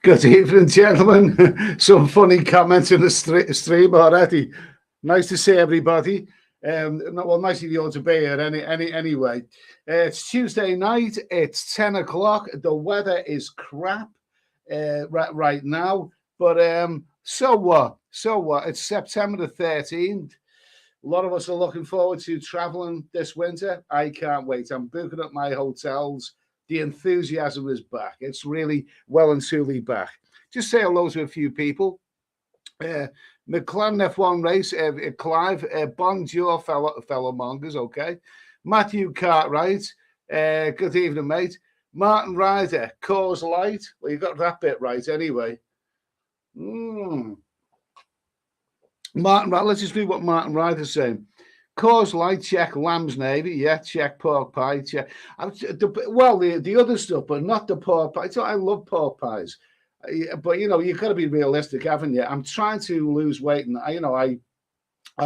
Good evening, gentlemen. Some funny comments in the stream already. Nice to see everybody. Well, nice of you all to be here. Anyway, it's Tuesday night. It's 10 o'clock. The weather is crap right now, but so what? So what? It's September the 13th. A lot of us are looking forward to traveling this winter. I can't wait. I'm booking up my hotels. The enthusiasm is back. It's really well and truly back. Just say hello to a few people. McLaren F1 race, Clive, bonjour, fellow mongers, okay. Matthew Cartwright, good evening, mate. Martin Ryder, Cause Light. Well, you got that bit right anyway. Martin, let's just read what Martin Ryder's saying. Cause Light, check Lamb's Navy, yeah, check pork pie, check. Well, the other stuff, but not the pork pie. I love pork pies, but you know, you've got to be realistic, haven't you? I'm trying to lose weight, and I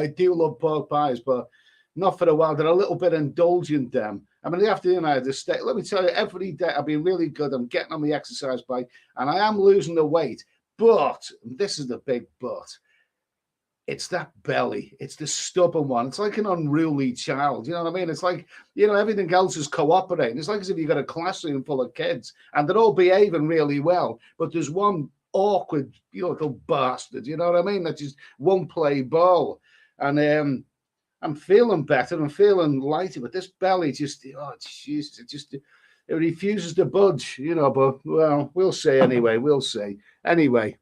do love pork pies, but not for a while. They're a little bit indulgent. Them. I mean, the afternoon I had to stay. Let me tell you, every day I've been really good. I'm getting on the exercise bike, and I am losing the weight. But this is the big but. It's that belly. It's the stubborn one. It's like an unruly child. You know what I mean? It's like, you know, everything else is cooperating. It's like as if you've got a classroom full of kids and they're all behaving really well, but there's one awkward, little bastard, you know what I mean? That just won't play ball. And I'm feeling better. I'm feeling lighter, but this belly just, oh, Jesus, it refuses to budge, but, well, we'll see anyway. We'll see. Anyway,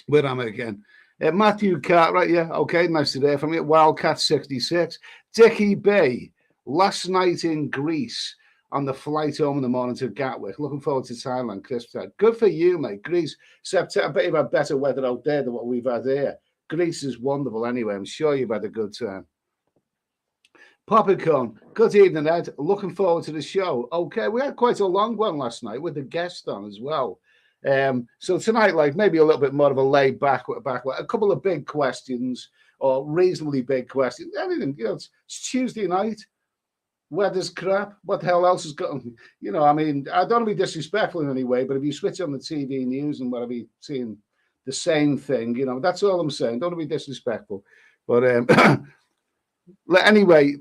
where am I again? Matthew Cartwright, yeah, okay, nice to hear from you. Wildcat 66. Dickie B, last night in Greece on the flight home in the morning to Gatwick. Looking forward to Thailand, Chris said. Good for you, mate. Greece, September. I bet you've had better weather out there than what we've had here. Greece is wonderful anyway. I'm sure you've had a good time. Popcorn, good evening, Ed. Looking forward to the show. Okay, we had quite a long one last night with the guest on as well. So tonight, like maybe a little bit more of a laid back, a couple of big questions or reasonably big questions. Anything, it's Tuesday night. Weather's crap. What the hell else has got? I mean, I don't want to be disrespectful in any way, but if you switch on the TV news and whatever, you seeing the same thing, that's all I'm saying. Don't want to be disrespectful, but anyway,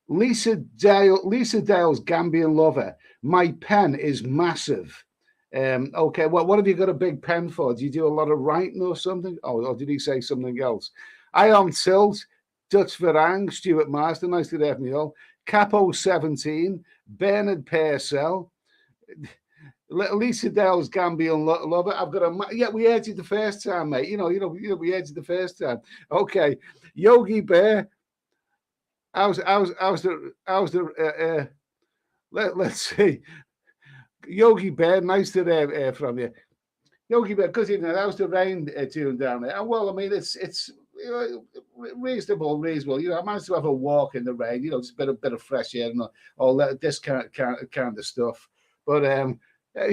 Lisa Dale's Gambian lover. My pen is massive. Okay, well, what have you got a big pen for? Do you do a lot of writing or something? Oh, or did he say something else? Ion Tilt, Dutch Verang, Stuart Marston, nice to hear from you all. Capo 17, Bernard Purcell, Lisa Dell's Gambian lover. I've got we heard you the first time, mate. We heard you the first time. Okay, Yogi Bear. Let's see. Yogi Bear, nice to hear from you. Yogi Bear, because how's the rain tune down there? Well, I mean, it's reasonable. I managed to have a walk in the rain. Just a bit of fresh air and all that, this kind of stuff. But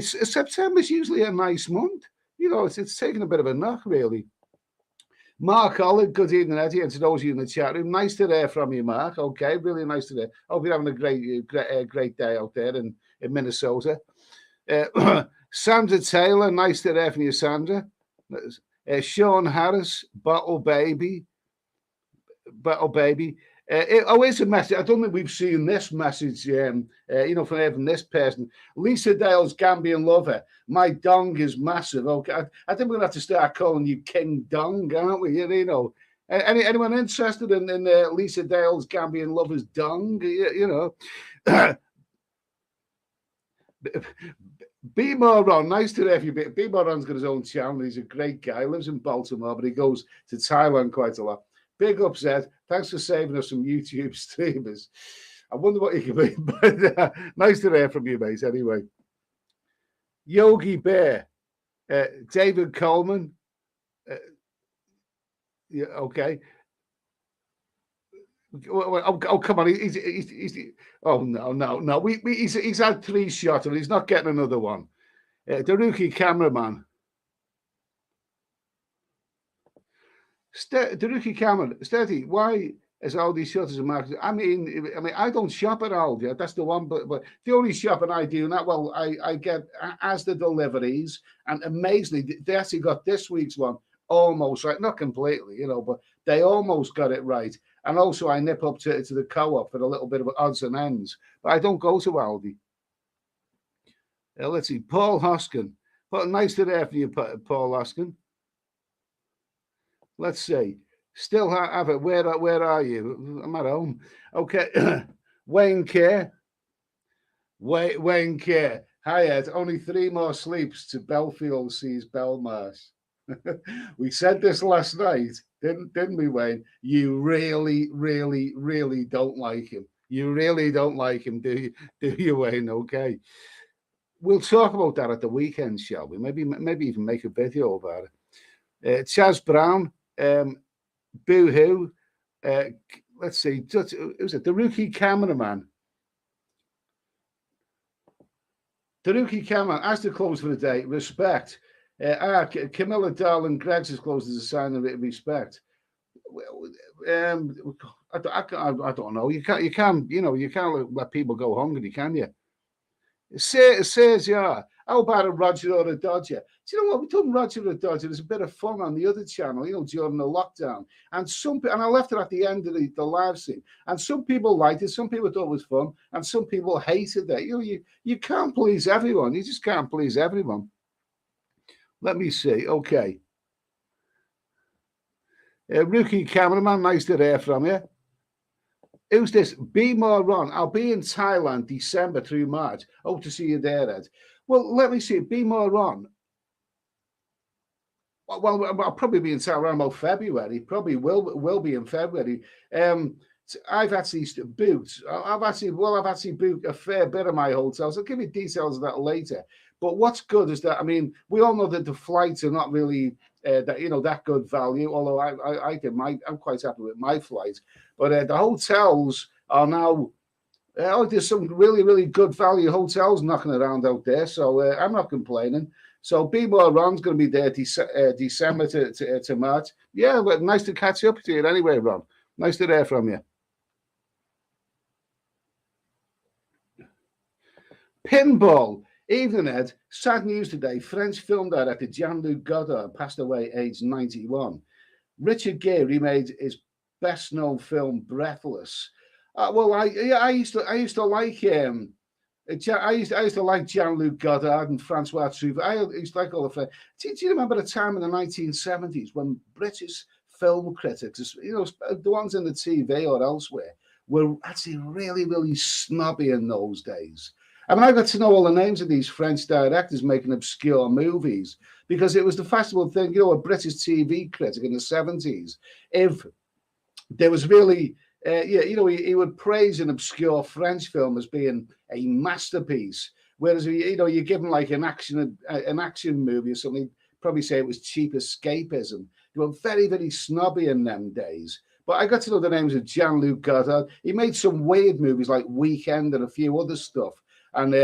September's usually a nice month. It's taking a bit of a knock, really. Mark Olive, good evening, Eddie, and to those of you in the chat room. Nice to hear from you, Mark. Okay, really nice to hear. Hope you're having a great day out there in Minnesota. Sandra Taylor, nice to hear from you, Sandra. Sean Harris, Bottle Baby. Here's a message. I don't think we've seen this message, from this person. Lisa Dale's Gambian lover. My dong is massive. Okay, I think we're going to have to start calling you King Dong, aren't we? Anyone interested in Lisa Dale's Gambian lover's dong? B Moron, nice to have you. B Moron's got his own channel. He's a great guy. He lives in Baltimore, but he goes to Thailand quite a lot. Big upset. Thanks for saving us some YouTube streamers. I wonder what you can be, but nice to hear from you, mate. Anyway, Yogi Bear, David Coleman. Yeah, okay. Oh, come on! He's oh no! He's had 3 shots and he's not getting another one. The rookie cameraman, the rookie cameraman, steady. Why As Aldi shutters and markets. I mean, I don't shop at Aldi. That's the one. But the only shopping I do now, well, I get as the deliveries, and amazingly, they actually got this week's one almost right. Not completely, but they almost got it right. And also, I nip up to the co-op for a little bit of odds and ends. But I don't go to Aldi. Let's see, Paul Hoskin. Well, nice to hear from you, Paul Hoskin. Let's see. Still have it. Where are you? I'm at home. Okay. Wayne Kerr. Wayne Kerr. Hi, Ed. Only 3 more sleeps to Belfield sees Belmarsh. We said this last night, didn't we, Wayne? You really, really, really don't like him. You really don't like him, do you, Wayne? Okay. We'll talk about that at the weekend, shall we? Maybe even make a video about it. Chaz Brown. Boo-hoo. Let's see. Who's it? The rookie cameraman. The rookie cameraman has to close for the day. Respect. Camilla Darling Greggs has closed as a sign of respect. I don't know. You can't let people go hungry, can you? Says yeah. How about a Roger or a Dodger? Do you know what? We've done Roger or a Dodger. There's a bit of fun on the other channel, during the lockdown. And I left it at the end of the live stream. And some people liked it. Some people thought it was fun. And some people hated it. You can't please everyone. You just can't please everyone. Let me see. Okay. Rookie cameraman, nice to hear from you. Who's this? Be more Ron. I'll be in Thailand December through March. Hope to see you there, Ed. Well, let me see. Be more Ron. Well, I'll probably be in Thailand around about February. Probably will be in February. I've actually booked. I've actually booked a fair bit of my hotels. I'll give you details of that later. But what's good is that, we all know that the flights are not really that good value. Although I'm quite happy with my flight. But the hotels are now. There's some really, really good value hotels knocking around out there. So I'm not complaining. So Be More Ron's going to be there December to March. Yeah, but nice to catch up to you anyway, Ron. Nice to hear from you. Pinball. Evening, Ed. Sad news today. French film director Jean-Luc Godard passed away aged 91. Richard Gere remade his best-known film Breathless. I used to like I used to like Jean-Luc Godard and Francois Truffaut. I used to like all the films. Do you remember the time in the 1970s when British film critics, the ones in the TV or elsewhere, were actually really, really snobby in those days? I got to know all the names of these French directors making obscure movies because it was the fashionable thing, a British TV critic in the 70s. If there was really, he would praise an obscure French film as being a masterpiece. Whereas, you give him like an action movie or something, he'd probably say it was cheap escapism. They were very, very snobby in them days. But I got to know the names of Jean-Luc Godard. He made some weird movies like Weekend and a few other stuff. And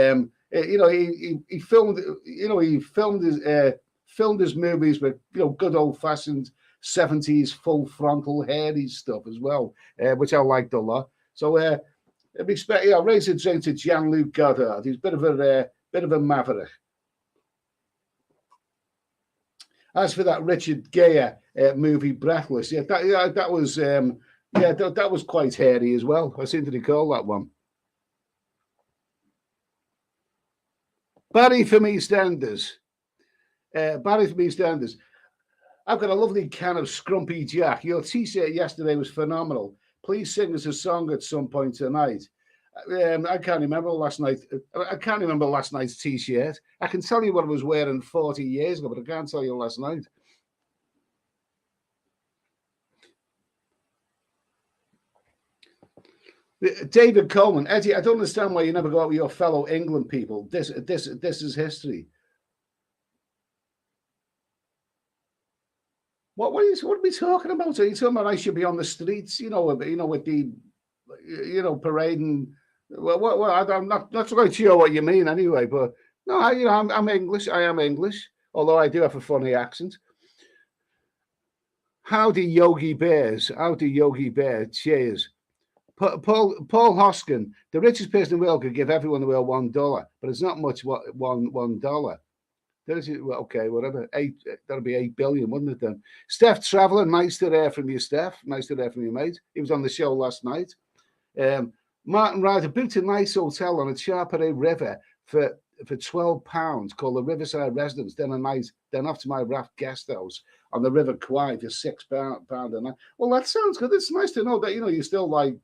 he filmed his movies with good old fashioned 70s full frontal hairy stuff as well, which I liked a lot. So raise a drink to Jean-Luc Godard. He's a bit of a maverick. As for that Richard Gere movie Breathless, that was quite hairy as well. I seem to recall that one. Barry from EastEnders. I've got a lovely can of Scrumpy Jack. Your t-shirt yesterday was phenomenal. Please sing us a song at some point tonight. I can't remember last night. I can't remember last night's t-shirt. I can tell you what I was wearing 40 years ago, but I can't tell you last night. David Coleman, Eddie, I don't understand why you never go out with your fellow England people. This is history. What are we talking about? Are you talking about I should be on the streets, with the, parading? Well, I'm not quite sure what you mean anyway. But no, I'm English. I am English, although I do have a funny accent. Howdy, Yogi Bears. Howdy, Yogi Bear. Cheers. Paul Hoskin, the richest person in the world could give everyone in the world $1, but it's not much. What $1? Okay, whatever. That'll be 8 billion, wouldn't it then? Steph Traveller, nice to hear from you, Steph. Nice to hear from you, mate. He was on the show last night. Martin Ryder booked a nice hotel on a Charpere River for £12 called the Riverside Residence. Then off to my raft guest house on the River Kwai for £6 a night. Well, that sounds good. It's nice to know that you're still like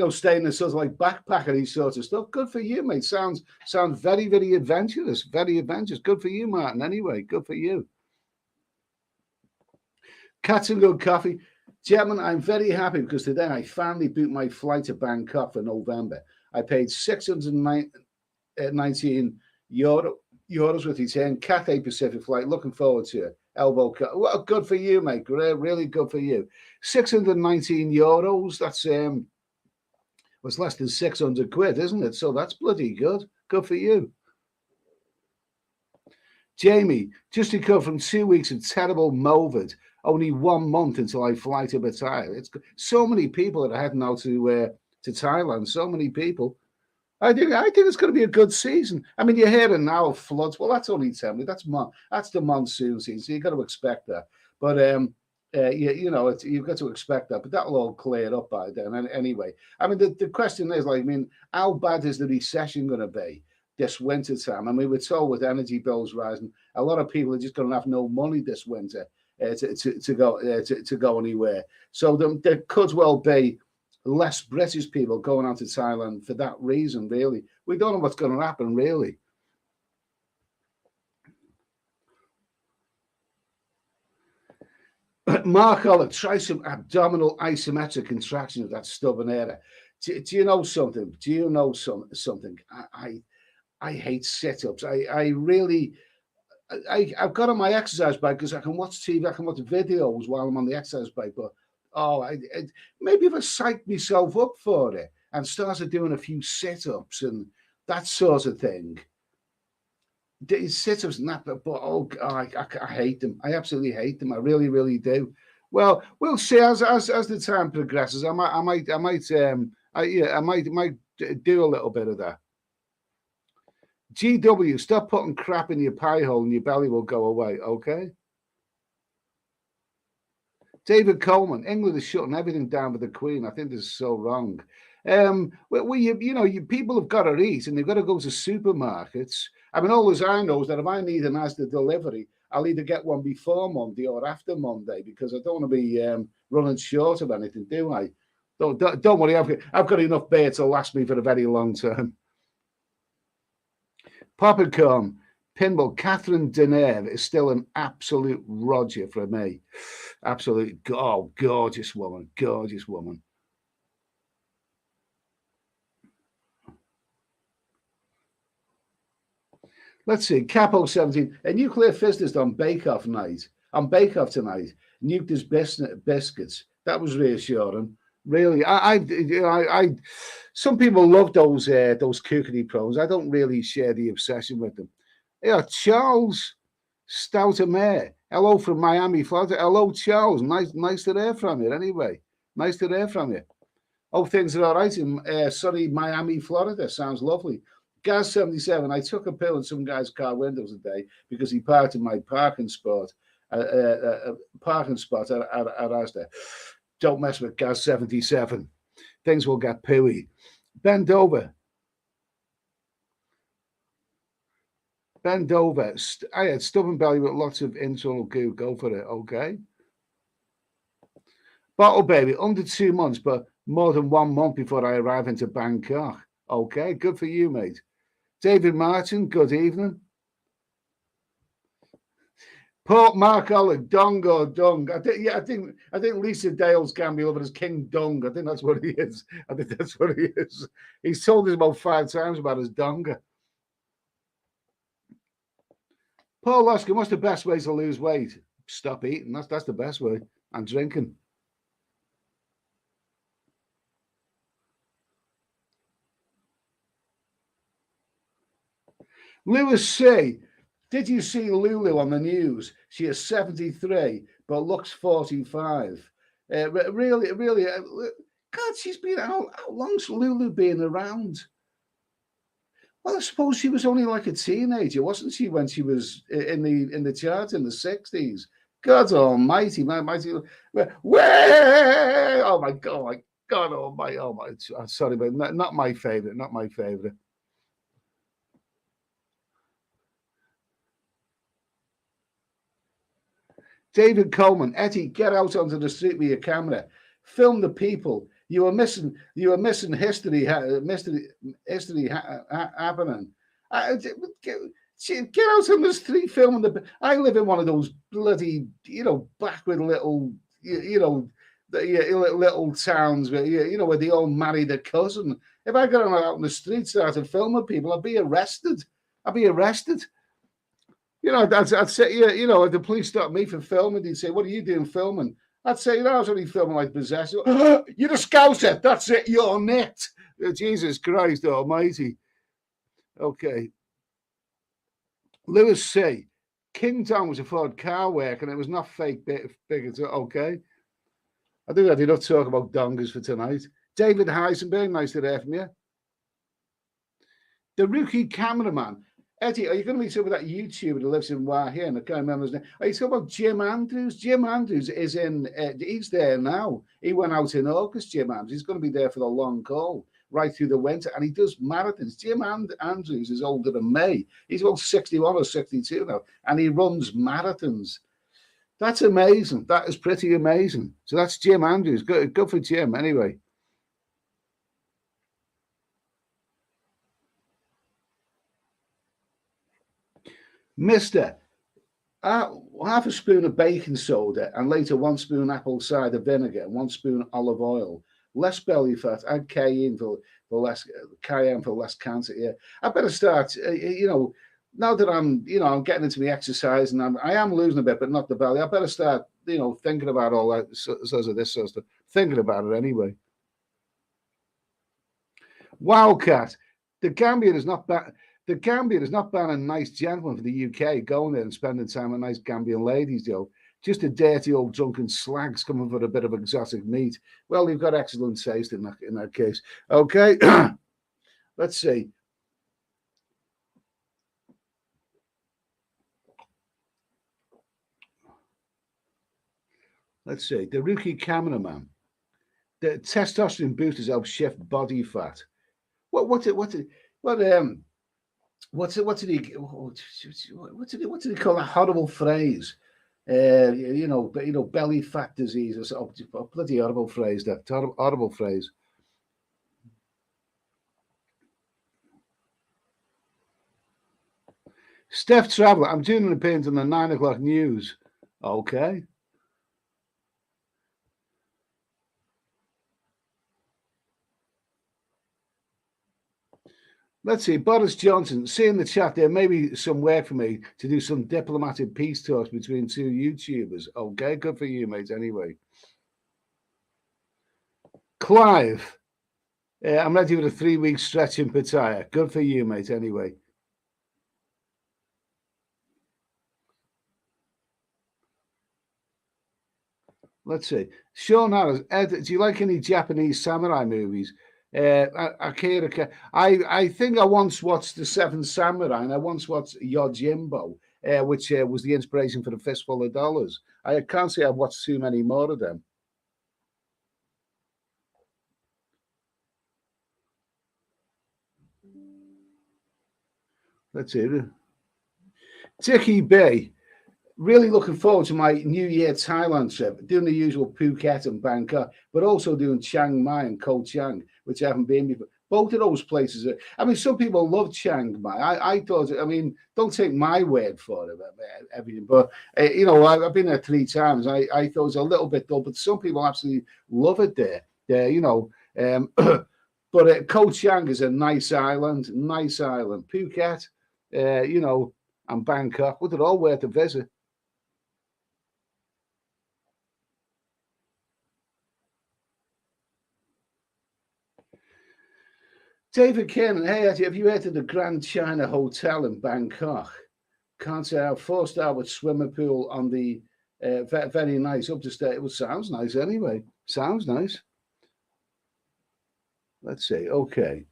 staying in sort of like backpack and these sorts of stuff. Good for you, mate. Sounds very, very adventurous. Very adventurous. Good for you, Martin. Anyway, good for you. Cats and Good Coffee. Gentlemen, I'm very happy because today I finally booked my flight to Bangkok for November. I paid €619 with return, Cathay Pacific flight. Looking forward to it. Elbow cut. Well, good for you, mate. Really good for you. €619. That's was less than 600 quid, isn't it? So that's bloody good. Good for you. Jamie, just recovered from 2 weeks of terrible COVID. Only 1 month until I fly to Pattaya. It's so many people that are heading out to Thailand. So many people. I think it's going to be a good season. I mean, you're hearing now of floods. Well, that's only temporary. That's the monsoon season. So you've got to expect that. But you've got to expect that, but that'll all clear up by then. And anyway, I mean, the question is, how bad is the recession going to be this winter time? I mean, we're told with energy bills rising, a lot of people are just going to have no money this winter to go anywhere. So there could well be less British people going out to Thailand for that reason. Really, we don't know what's going to happen. Really. Mark Oliver, try some abdominal isometric contraction of that stubborn area. Do you know something? Something? I hate sit-ups. I've got on my exercise bike because I can watch TV, I can watch videos while I'm on the exercise bike. But maybe if I psych myself up for it and started doing a few sit-ups and that sort of thing. These sit-ups and that, but I hate them. I absolutely hate them. I really, really do. Well, we'll see as the time progresses. I might do a little bit of that. GW, stop putting crap in your pie hole and your belly will go away. Okay. David Coleman, England is shutting everything down with the Queen. I think this is so wrong. People have got to eat and they've got to go to supermarkets. I mean, all as I know is that if I need an Asda delivery, I'll either get one before Monday or after Monday because I don't want to be running short of anything, do I? Don't worry, I've got enough beer to last me for a very long term. Popcorn, Pinball, Catherine Deneuve is still an absolute Roger for me. Absolute, gorgeous woman, gorgeous woman. Let's see, Capo 17, a nuclear physicist on Bake Off tonight. Nuked his biscuits. That was reassuring. Really, some people love those kooky pros. I don't really share the obsession with them. Yeah, Charles Stoutermare. Hello from Miami, Florida. Hello, Charles. Nice to hear from you. Anyway, nice to hear from you. Hope things are all right in sunny Miami, Florida. Sounds lovely. Gaz 77. I took a pill in some guy's car windows today because he parked in my parking spot. Parking spot at Asda. Don't mess with Gaz 77. Things will get pooey. Bend over. I had stubborn belly with lots of internal goo. Go for it. Okay. Bottle baby, under 2 months, but more than 1 month before I arrive into Bangkok. Okay, good for you, mate. David Martin, good evening. Port Mark Olive, Dong or Dung. I think Lisa Dale's can be over as King Dung. I think that's what he is. He's told us about 5 times about his Donga. Paul Oscar, what's the best way to lose weight? Stop eating. That's the best way. And drinking. Lewis C. Did you see Lulu on the news? She is 73, but looks 45. Really, really, God, she's been how long's Lulu been around? Well, I suppose she was only like a teenager, wasn't she, when she was in the chart in the 60s? God Almighty, mighty, way! Oh my God, oh my. Sorry, but not my favorite, not my favorite. David Coleman, Eddie, get out onto the street with your camera, film the people. You were missing history happening. Get out on the street filming the. I live in one of those bloody, backward little, the little towns where where they all marry their cousin. If I got out on the street started filming people, I'd be arrested. I'd say, if the police stopped me for filming, they'd say, "What are you doing filming?" I'd say, I was only filming like possessed. You're a scouser. That's it. You're nicked. Jesus Christ Almighty. Okay. Lewis C. Kingtown was a Ford car work and it was not fake bigotry. Okay. I think I had enough talk about dongers for tonight. David Heisenberg, nice to hear from you. The rookie cameraman. Eddie, are you going to be talking about that YouTuber that lives in Wahia? And I can't remember his name. Are you talking about Jim Andrews? Jim Andrews is he's there now. He went out in August, Jim Andrews. He's going to be there for the long haul, right through the winter. And he does marathons. Jim Andrews is older than me. He's about 61 or 62 now. And he runs marathons. That's amazing. That is pretty amazing. So that's Jim Andrews. Good for Jim, anyway. Mister, half a spoon of baking soda and later 1 spoon apple cider vinegar and 1 spoon olive oil. Less belly fat, add cayenne for less cancer. Yeah, I better start. Now that I'm getting into my exercise and I am losing a bit, but not the belly. I better start thinking about all that this sort of stuff. Thinking about it anyway. Wildcat, the Gambian is not bad. The Gambian is not bad, a nice gentleman for the UK going there and spending time with nice Gambian ladies, Joe. Just a dirty old drunken slags coming for a bit of exotic meat. Well, you've got excellent taste in that case. Okay, let's see. Let's see. The rookie cameraman. The testosterone boosters help shift body fat. What did he call that horrible phrase? Belly fat disease or something. Bloody horrible phrase. That horrible phrase. Steph Traveller, I'm doing an appearance on the 9 o'clock news. Okay. Let's see, Boris Johnson, see in the chat there may be some work for me to do some diplomatic peace talks between 2 YouTubers. Okay, good for you, mate, anyway. Clive, I'm ready for a 3-week stretch in Pattaya. Good for you, mate, anyway. Let's see. Sean Harris, Ed, do you like any Japanese samurai movies? Akira, I think I once watched The Seven Samurai and I once watched Yojimbo, which was the inspiration for The Fistful of Dollars. I can't say I've watched too many more of them. Let's see. Tiki B. Really looking forward to my New Year Thailand trip, doing the usual Phuket and Bangkok, but also doing Chiang Mai and Koh Chang, which I haven't been before. Both of those places some people love Chiang Mai. I thought, don't take my word for it, everything, but, I've been there 3 times. I thought it was a little bit dull, but some people absolutely love it there. But Koh Chang is a nice island. Phuket, and Bangkok, they're all worth a visit. David Cannon, hey, have you heard of the Grand China Hotel in Bangkok? Can't say how 4-star with swimming pool on the Very nice. Up to state. Well, sounds nice anyway. Sounds nice. Let's see. Okay.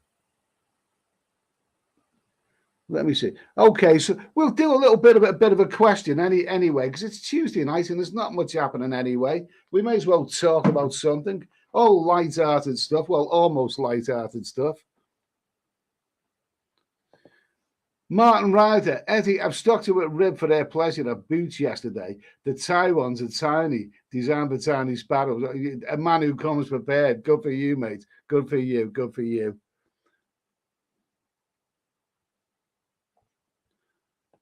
Let me see. Okay, so we'll do a bit of a question anyway, because it's Tuesday night and there's not much happening anyway. We may as well talk about something. All light-hearted stuff. Well, almost light-hearted stuff. Martin Ryder, Eddie, I've stuck to a rib for their pleasure at Boots yesterday. The Thai ones are tiny, designed for tiny sparrows. A man who comes prepared. Good for you, mate. Good for you. Good for you.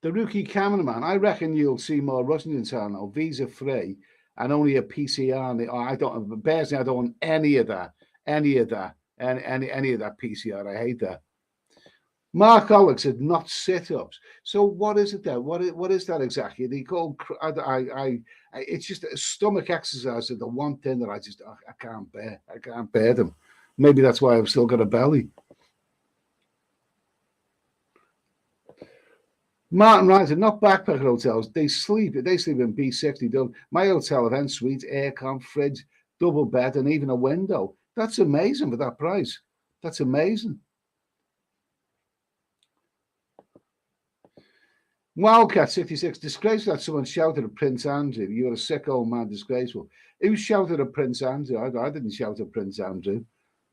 The rookie cameraman, I reckon you'll see more Russians in town now, visa free, and only a PCR. I don't, personally, I don't want any of that PCR. I hate that. Mark Alex said not sit-ups. So what is it then? What is that exactly? They call it's just a stomach exercise. The one thing that I can't bear. I can't bear them. Maybe that's why I've still got a belly. Martin Ryan, not backpacker hotels. They sleep in B60. Don't. My hotel event suite, aircon, fridge, double bed, and even a window. That's amazing for that price. That's amazing. Wildcat 66, disgraceful that someone shouted at Prince Andrew. You're a sick old man, disgraceful. Who shouted at Prince Andrew? I didn't shout at Prince Andrew.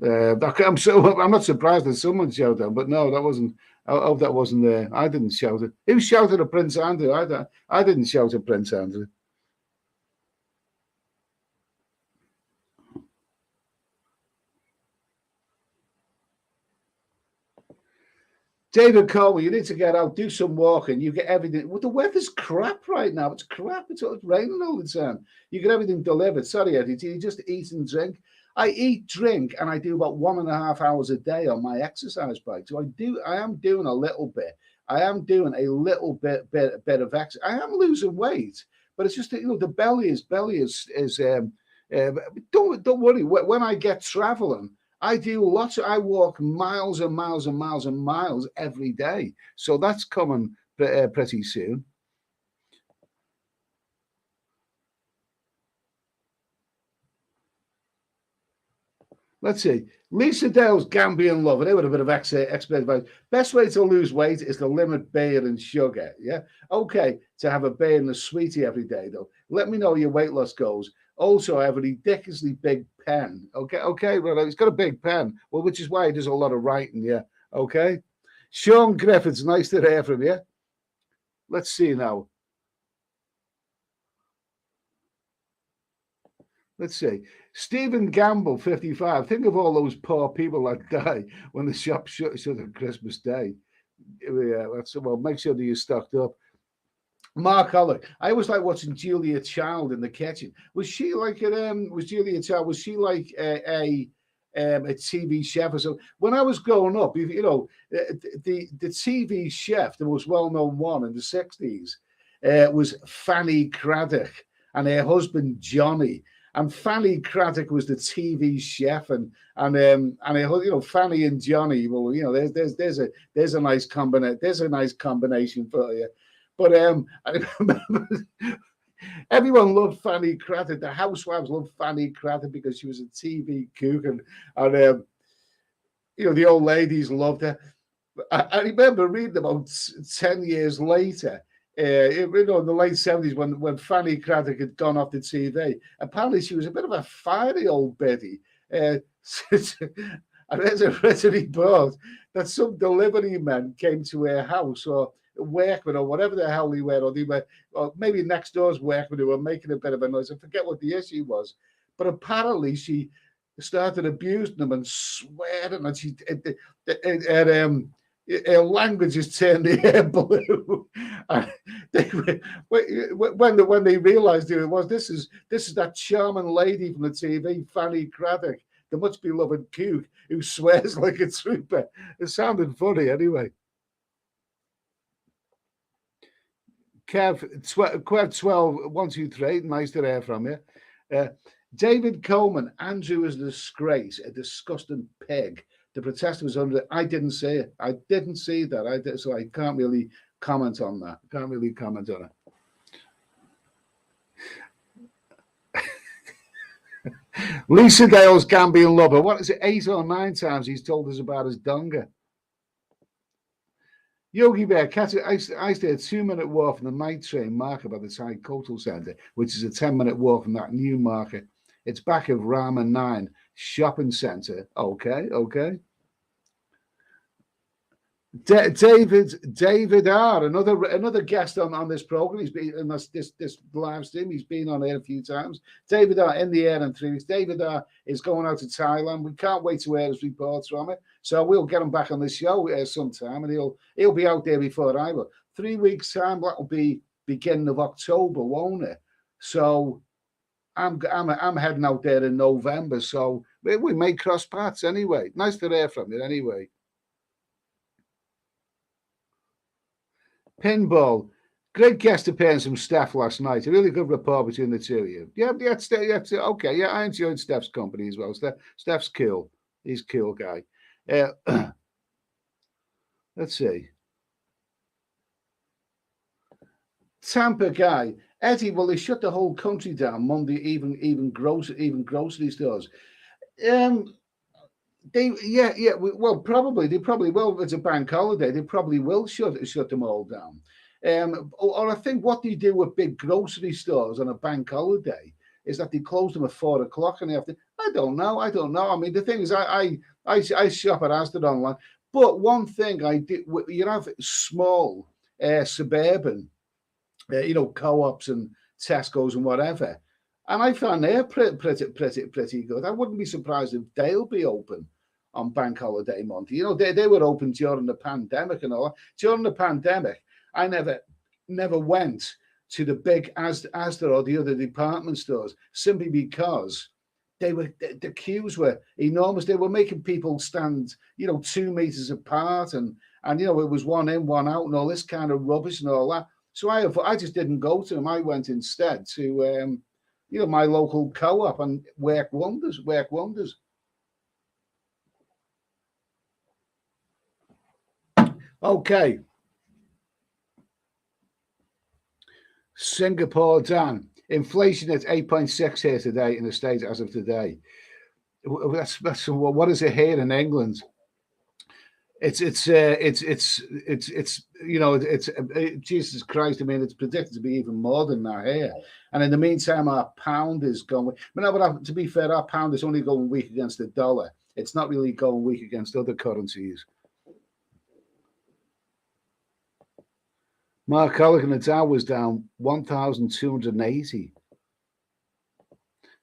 I'm not surprised that someone shouted, but no, that wasn't. I hope that wasn't there. I didn't shout it. Who shouted at Prince Andrew? I didn't shout at Prince Andrew. David Cole, you need to get out, do some walking. You get everything. Well, the weather's crap right now. It's crap. It's raining all the time. You get everything delivered. Sorry, Eddie. Do you just eat and drink? I eat, drink, and I do about 1.5 hours a day on my exercise bike. So I am doing a little bit. I am doing a little bit of exercise. I am losing weight, but it's just that, the belly is don't worry. When I get traveling, I do lots. I walk miles and miles and miles and miles every day. So that's coming pretty soon. Let's see. Lisa Dale's Gambian lover. They were a bit of expert advice. Best way to lose weight is to limit beer and sugar. Yeah. Okay. To have a beer and a sweetie every day, though. Let me know your weight loss goals. Also, I have a ridiculously big pen. Okay. Okay. Well, he's got a big pen. Well, which is why he does a lot of writing. Yeah. Okay. Sean Griffiths, nice to hear from you. Let's see now. Let's see. Stephen Gamble, 55. Think of all those poor people that die when the shop shut on Christmas Day. Yeah, well, make sure that you're stocked up. Mark Hollick. I always like watching Julia Child in the kitchen. Was she like was Julia Child? Was she like a TV chef or so? When I was growing up, the TV chef, the most well-known one in the 60s, was Fanny Craddock and her husband Johnny. And Fanny Craddock was the TV chef, and Fanny and Johnny. Well, there's a nice combination. There's a nice combination for you. But I remember everyone loved Fanny Craddock. The housewives loved Fanny Craddock because she was a TV cook, and the old ladies loved her. I remember reading about 10 years later. In the late 70s, when Fanny Craddock had gone off the TV, apparently she was a bit of a fiery old biddy. I read a report that some delivery men came to her house, or workmen, or whatever the hell they were, or maybe next door's workmen who were making a bit of a noise. I forget what the issue was, but apparently she started abusing them and swearing, and her language has turned the air blue. When they realised who it was, this is that charming lady from the TV, Fanny Craddock, the much beloved cook who swears like a trooper. It sounded funny anyway. Kev 12 123, nice to hear from you. David Coleman, Andrew is a disgrace, a disgusting pig. The protester was under. I didn't see it. I didn't see that. So I can't really comment on that. Can't really comment on it. Lisa Dale's Gambian lover. What is it? 8 or 9 times he's told us about his donga. Yogi Bear, I stay a 2-minute walk from the night train marker by the Thai Cultural Centre, which is a 10-minute walk from that new market. It's back of Rama 9 shopping centre. Okay. David R, another guest on this program. He's been in this live stream. He's been on here a few times. David R in the air in 3 weeks. David R is going out to Thailand. We can't wait to hear his reports from it. So we'll get him back on the show sometime, and he'll be out there before I will. 3 weeks time, that will be beginning of October, won't it? So I'm heading out there in November. So we may cross paths anyway. Nice to hear from you anyway. Pinball, great guest appearance from Steph last night. A really good rapport between the two of you. Yeah, okay. Yeah, I enjoyed Steph's company as well. Steph's cool. He's a cool guy. Let's see. Tampa guy, Eddie. Well, they shut the whole country down Monday. Even grocery stores. Well, they probably will. It's a bank holiday. They probably will shut them all down. Or I think what they do with big grocery stores on a bank holiday is that they close them at 4 o'clock and they have to. I don't know. I mean, the thing is, I shop at Asda online, but one thing I did, you have small suburban, co-ops and Tesco's and whatever. And I found they're pretty good. I wouldn't be surprised if they'll be open on bank holiday month. They were open during the pandemic and all. During the pandemic, I never went to the big Asda or the other department stores simply because the queues were enormous. They were making people stand, 2 meters apart, and it was one in, one out, and all this kind of rubbish and all that. So I just didn't go to them. I went instead to my local co-op and work wonders. Okay. Singapore, Dan. Inflation at 8.6 here today in the States as of today. That's what is it here in England? It's Jesus Christ. I mean, it's predicted to be even more than that here. And in the meantime, our pound is going. But to be fair, our pound is only going weak against the dollar. It's not really going weak against other currencies. Mark Culligan, the Dow was down 1,280.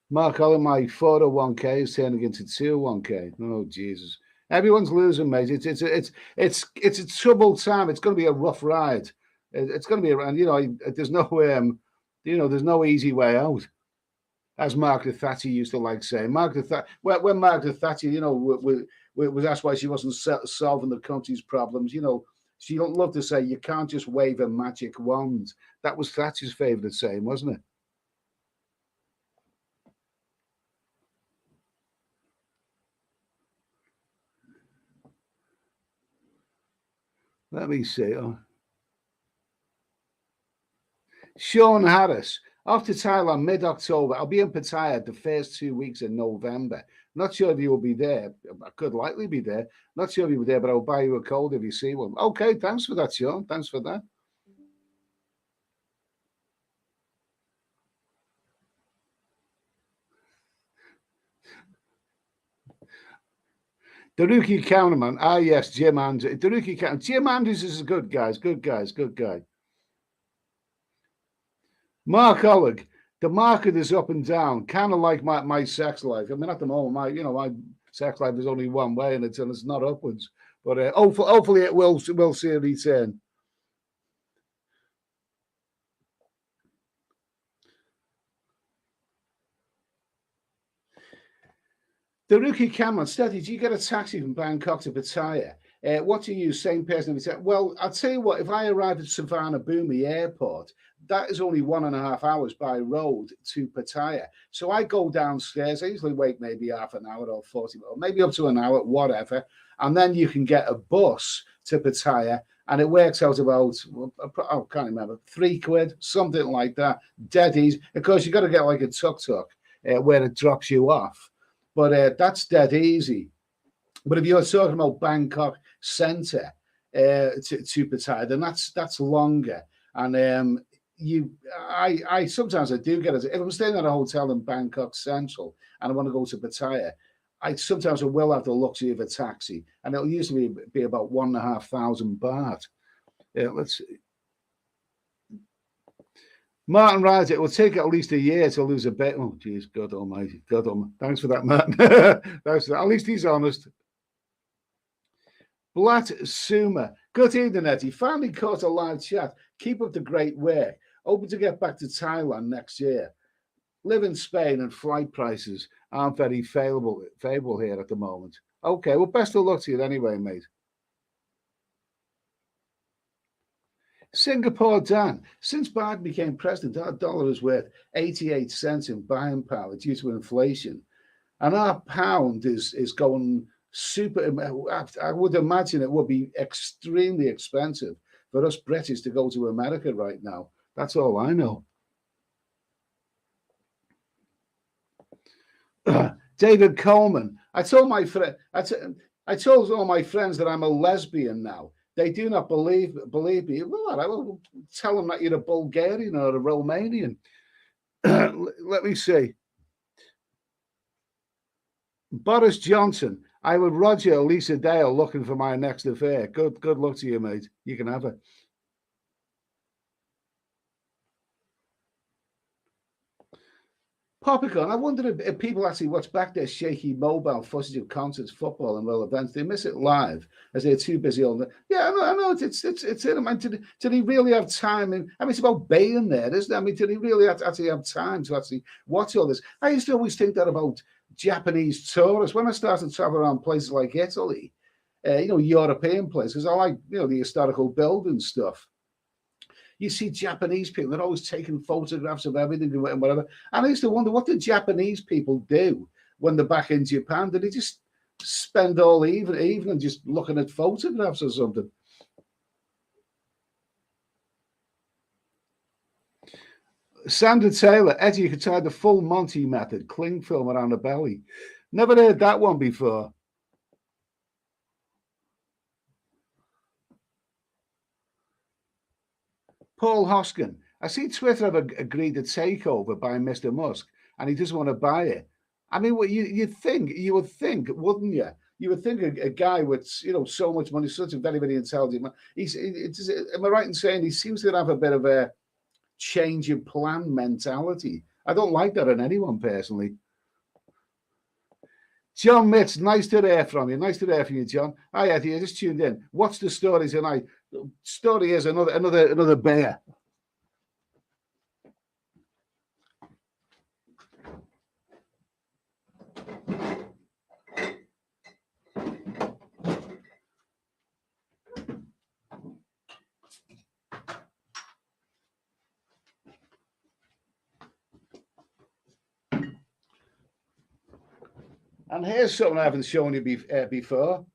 Mark Culligan, my 401k is turning into 201k. Oh Jesus. Everyone's losing, mate. It's a troubled time. It's going to be a rough ride. It's going to be around. There's no there's no easy way out, as Margaret Thatcher used to like saying. When Margaret Thatcher, was asked why she wasn't solving the country's problems, she loved to say, "You can't just wave a magic wand." That was Thatcher's favourite saying, wasn't it? Let me see. Sean Harris, off to Thailand mid-October. I'll be in Pattaya the first 2 weeks in November. Not sure if you will be there. I could likely be there. Not sure if you'll be there, but I'll buy you a cold if you see one. Okay, thanks for that, Sean. Thanks for that. The rookie cameraman. Ah, yes, Jim Andrews. The rookie cameraman. Jim Andrews is a good guy. Good guy. Mark Oleg. The market is up and down, kind of like my sex life. I mean, at the moment, my sex life is only one way, and it's not upwards. But hopefully, it will see a return. The rookie cameraman, Steady, do you get a taxi from Bangkok to Pattaya? What do you use? Same person? Well, I'll tell you what, if I arrive at Savannah Bhumi Airport, that is only 1.5 hours by road to Pattaya. So I go downstairs. I usually wait maybe half an hour or 40 minutes, maybe up to an hour, whatever. And then you can get a bus to Pattaya, and it works out about, I can't remember, £3, something like that. Dead easy. Of course, you've got to get like a tuk-tuk. where it drops you off. But that's dead easy. But if you're talking about Bangkok Centre to Pattaya, then that's longer. And I sometimes I do get it. If I'm staying at a hotel in Bangkok Central and I want to go to Pattaya, I sometimes will have the luxury of a taxi, and it'll usually be about 1,500 baht. Let's see. Martin Ryder, it will take at least a year to lose a bit. Oh, geez, God Almighty, God Almighty. Thanks for that, Martin. Thanks for that. At least he's honest. Blatt Suma, good evening, Eddie. Finally caught a live chat. Keep up the great work. Hoping to get back to Thailand next year. Live in Spain and flight prices aren't very favorable here at the moment. Okay, well, best of luck to you anyway, mate. Singapore Dan, since Biden became president, our dollar is worth 88 cents in buying power due to inflation. And our pound is going super. I would imagine it would be extremely expensive for us British to go to America right now. That's all I know. David Coleman, I told my friend, I told all my friends that I'm a lesbian now. They do not believe me. Well, I will tell them that you're a Bulgarian or a Romanian. Let me see. Boris Johnson, I would Roger Lisa Dale looking for my next affair. Good luck to you, mate. You can have it. Popcorn, I wonder if people actually watch back their shaky mobile footage of concerts, football, and real events. They miss it live as they're too busy on the. Yeah, I know. It's in them. Did he really have time? I mean, it's about being there, isn't it? I mean, did he really actually have time to actually watch all this? I used to always think that about Japanese tourists when I started traveling around places like Italy, European places. I like the historical building stuff. You see Japanese people, they're always taking photographs of everything and whatever. And I used to wonder, what do Japanese people do when they're back in Japan? Do they just spend all evening just looking at photographs or something? Sandra Taylor, Eddie, you could try the full Monty method, cling film around the belly. Never heard that one before. Paul Hoskin, I see Twitter have agreed to takeover by Mr. Musk, and he doesn't want to buy it. I mean, what you would think, wouldn't you? You would think a guy with so much money, such a very, very intelligent man. Am I right in saying he seems to have a bit of a change of plan mentality? I don't like that in anyone personally. John Mitz, nice to hear from you. Nice to hear from you, John. Hi, Eddie. I just tuned in. What's the story tonight? The story is another bear. And here's something I haven't shown you before.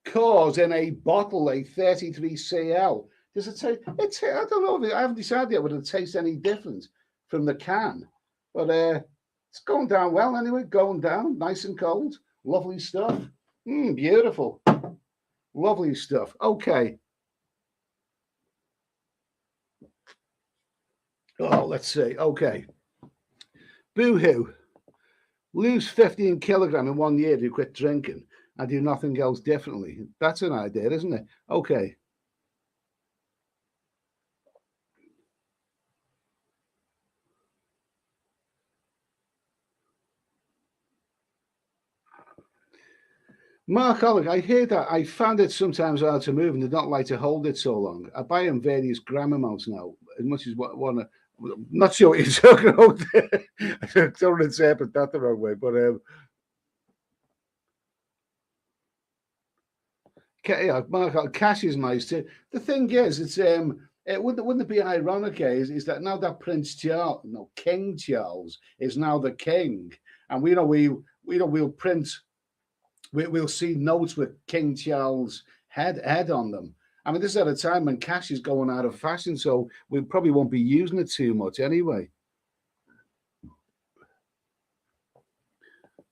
Coors in a bottle, a 33CL. Does it taste? I don't know. I haven't decided yet whether it tastes any different from the can. But it's going down well anyway. Going down, nice and cold. Lovely stuff. Beautiful. Lovely stuff. Okay. Oh, let's see. Okay. Boo-hoo. Lose 15 kilograms in 1 year to quit drinking and do nothing else differently. That's an idea, isn't it? Okay. Mark Ollick, I hear that. I found it sometimes hard to move and did not like to hold it so long. I buy in various gram amounts now, as much as one. I'm not sure what you're talking about. I don't interpret that the wrong way, but yeah, Mark, cash is nice too. The thing is, it's wouldn't it be ironic? Is that now that King Charles is now the king, and we'll print. We'll see notes with King Charles' head on them. I mean, this is at a time when cash is going out of fashion, so we probably won't be using it too much anyway.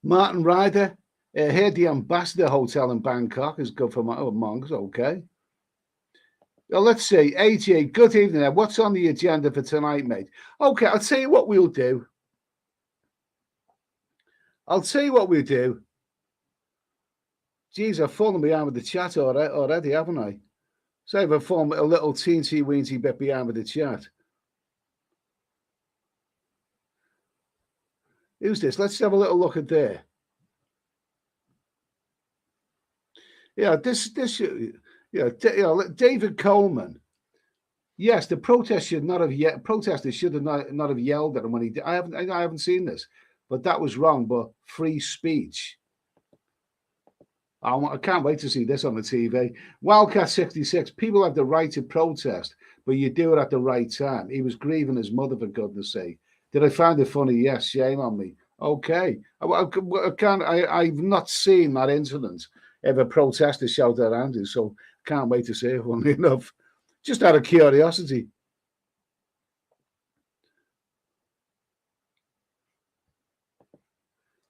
Martin Ryder, here the Ambassador Hotel in Bangkok is good for monks. Okay. Well, let's see. AJ, good evening. What's on the agenda for tonight, mate? Okay, I'll tell you what we'll do. Geez, I've fallen behind with the chat already, haven't I? So I've fallen a little teensy-weensy bit behind with the chat. Who's this? Let's have a little look at there. Yeah, David Coleman. Yes, the protesters should not have yelled at him when he did. I haven't seen this, but that was wrong. But free speech. I can't wait to see this on the TV. Wildcat 66. People have the right to protest, but you do it at the right time. He was grieving his mother, for goodness sake. Did I find it funny? Yes. Shame on me. Okay. I've not seen that incident of a protester shout around it, so can't wait to see it. Funnily enough, just out of curiosity.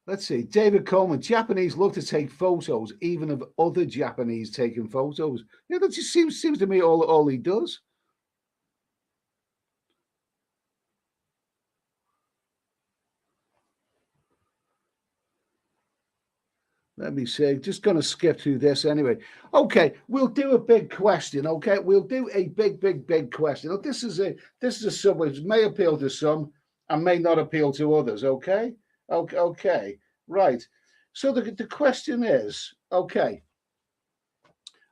Let's see. David Coleman. Japanese love to take photos, even of other Japanese taking photos. Yeah, that just seems to me all he does. Let me see. Just going to skip through this anyway. Okay, we'll do a big question. Okay, we'll do a big question. Now, this is a sub which may appeal to some and may not appeal to others. Okay. Right. So the question is, okay,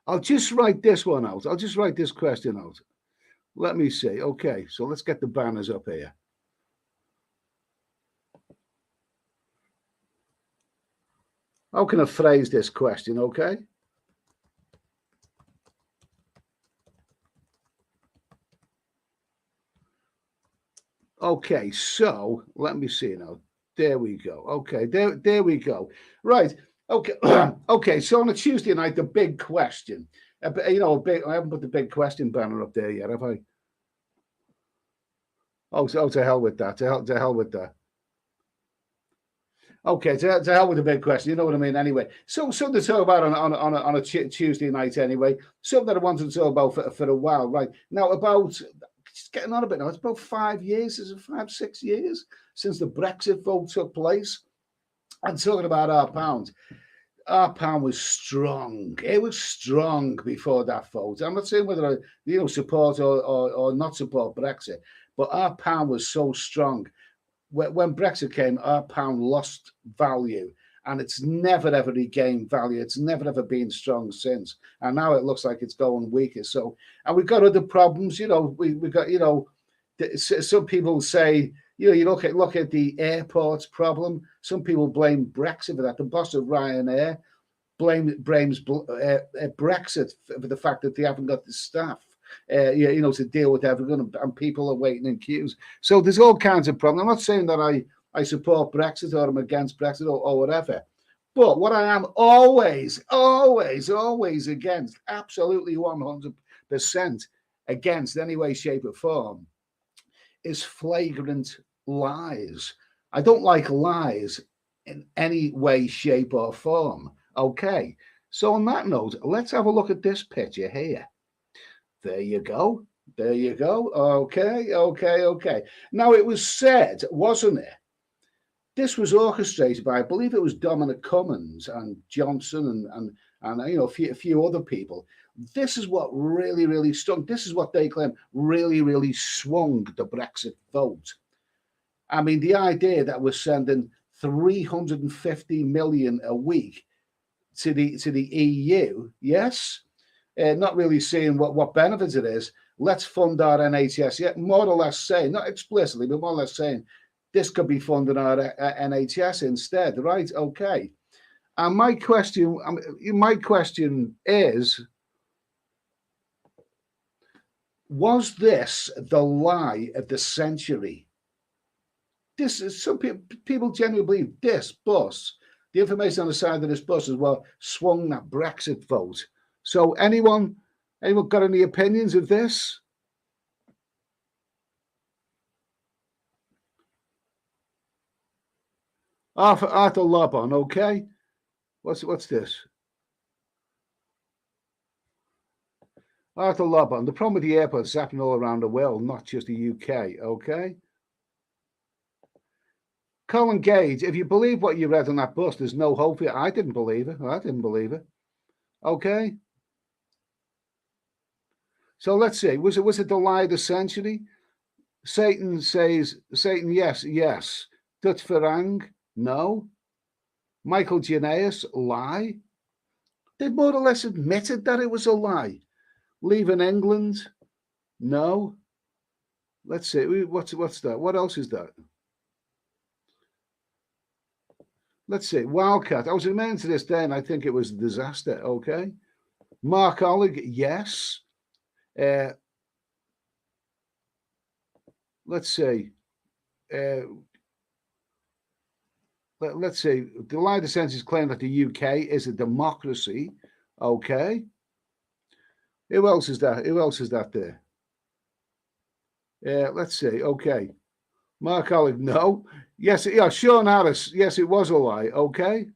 I'll just write this one out. I'll just write this question out. Let me see. Okay, so let's get the banners up here. How can I phrase this question? Okay. Okay, so let me see now. There we go. Okay, there we go. Right. Okay. Okay. So on a Tuesday night, the big question. I haven't put the big question banner up there yet, have I? Oh, to hell with that. To hell with that. Okay, to hell with the big question. You know what I mean. Anyway, so something to talk about on a Tuesday night. Anyway, something that I wanted to talk about for a while. Right now, about just getting on a bit now. It's about 5 years. Is it 5-6 years since the Brexit vote took place? And talking about our pound. Our pound was strong. It was strong before that vote. I'm not saying whether I, support or not support Brexit, but our pound was so strong. When Brexit came, our pound lost value, and it's never ever regained value. It's never ever been strong since, and now it looks like it's going weaker. So, and we've got other problems. We've got some people say, you look at the airports problem. Some people blame Brexit for that. The boss of Ryanair blames Brexit for the fact that they haven't got the staff. To deal with everything, and people are waiting in queues. So there's all kinds of problems. I'm not saying that I support Brexit or I'm against Brexit or whatever. But what I am always against, absolutely 100% against any way, shape, or form, is flagrant lies. I don't like lies in any way, shape, or form. Okay. So on that note, let's have a look at this picture here. There you go. Okay. Now, it was said, wasn't it? This was orchestrated by, I believe it was Dominic Cummings and Johnson and a few other people. This is what really stung. This is what they claim really swung the Brexit vote. I mean, the idea that we're sending 350 million a week to the EU, yes. Not really seeing what benefits it is. Let's fund our NHS. Yeah, more or less saying, not explicitly, but more or less saying, this could be funding our NHS instead, right? Okay. And my question is, was this the lie of the century? This is some people genuinely believe this bus, the information on the side of this bus as well, swung that Brexit vote. So anyone got any opinions of this? Arthur Lobon, okay? What's this? Arthur Lobon. The problem with the airport is happening all around the world, not just the UK, okay? Colin Gage, if you believe what you read on that bus, there's no hope for you. I didn't believe it. I didn't believe it. Okay. So let's see. Was it the lie of the century? Satan, yes. Dutch Farang, no. Michael Janaeus, lie. They more or less admitted that it was a lie. Leaving England, no. Let's see. What's that? What else is that? Let's see. Wildcat. I was remaining to this day, and I think it was a disaster. Okay. Mark Olig, yes. Let's see. Let's see. The lie of the census claim that the UK is a democracy. Okay. Who else is that? Who else is that there? Let's see. Okay. Mark Olig, no. Yes, yeah, Sean Harris. Yes, it was a lie. Okay.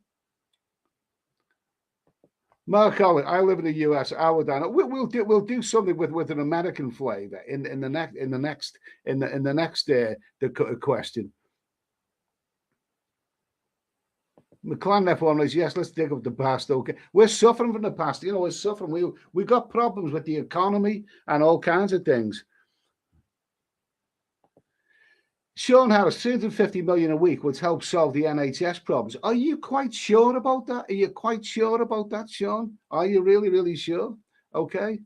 Mark Olig, I live in the US. I would we'll do something with an American flavor in the next question. McLaren F1 is yes. Let's dig up the past. Okay, we're suffering from the past. You know, we're suffering. We got problems with the economy and all kinds of things. Sean Harris, 350 million a week would help solve the NHS problems. Are you quite sure about that? Are you quite sure about that, Sean? Are you really, really sure? Okay.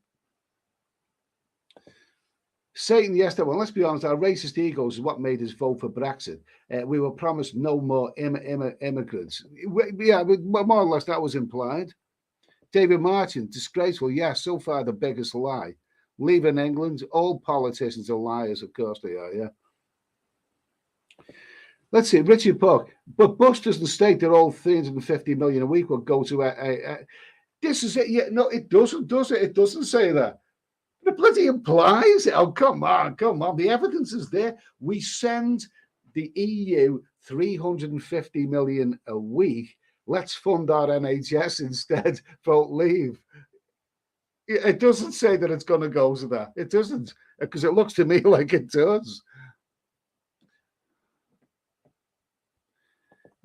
Satan, yes, well, let's be honest, our racist egos is what made us vote for Brexit. We were promised no more immigrants. Yeah, more or less that was implied. David Martin, disgraceful, yes, so far the biggest lie. Leaving England, all politicians are liars, of course they are, yeah. Let's see, Richard Park. But Bush doesn't state that all 350 million a week will go to this is it. Yeah, no, it doesn't, does it? It doesn't say that. It bloody implies it. Oh, come on. The evidence is there. We send the EU 350 million a week. Let's fund our NHS instead. Vote leave. It doesn't say that it's going to go to that. It doesn't, because it looks to me like it does.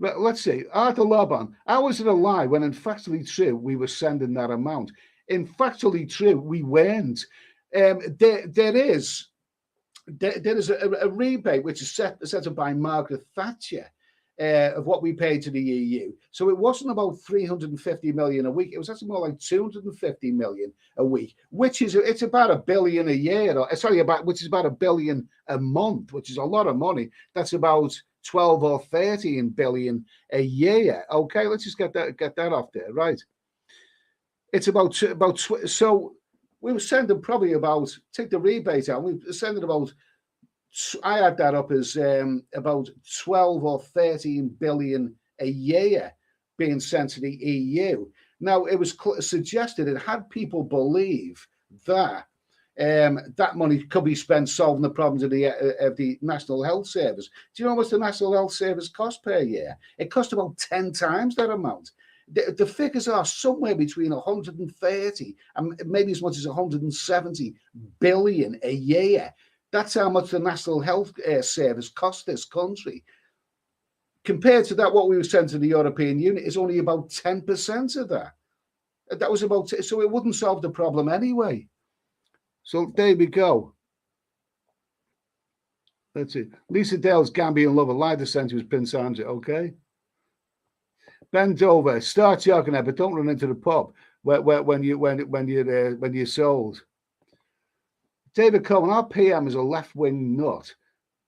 But let's see, Arthur Laban, how is it a lie when in factually true we were sending that amount? In factually true, we weren't. There is a rebate which is set up by Margaret Thatcher of what we paid to the EU. So it wasn't about 350 million a week. It was actually more like 250 million a week, which is it's about $1 billion a year. Which is about $1 billion a month, which is a lot of money. That's about 12 or 13 billion a year. Okay, let's just get that off there, right? It's about so we were sending probably about, take the rebate out, we were sending about, I had that up as about 12 or 13 billion a year being sent to the EU. Now, it was suggested, it had people believe that that money could be spent solving the problems of the National Health Service. Do you know how much the National Health Service cost per year? It cost about 10 times that amount. The figures are somewhere between 130 and maybe as much as 170 billion a year. That's how much the National Health Service cost this country. Compared to that, what we were sent to the European Union is only about 10% of that. That was about, so it wouldn't solve the problem anyway. So there we go. Let's see. Lisa Dale's Gambian lover, lie the century was Prince Andrew. Okay. Bend over, start jogging there, but don't run into the pub when you're sold. David Cohen, our PM is a left-wing nut,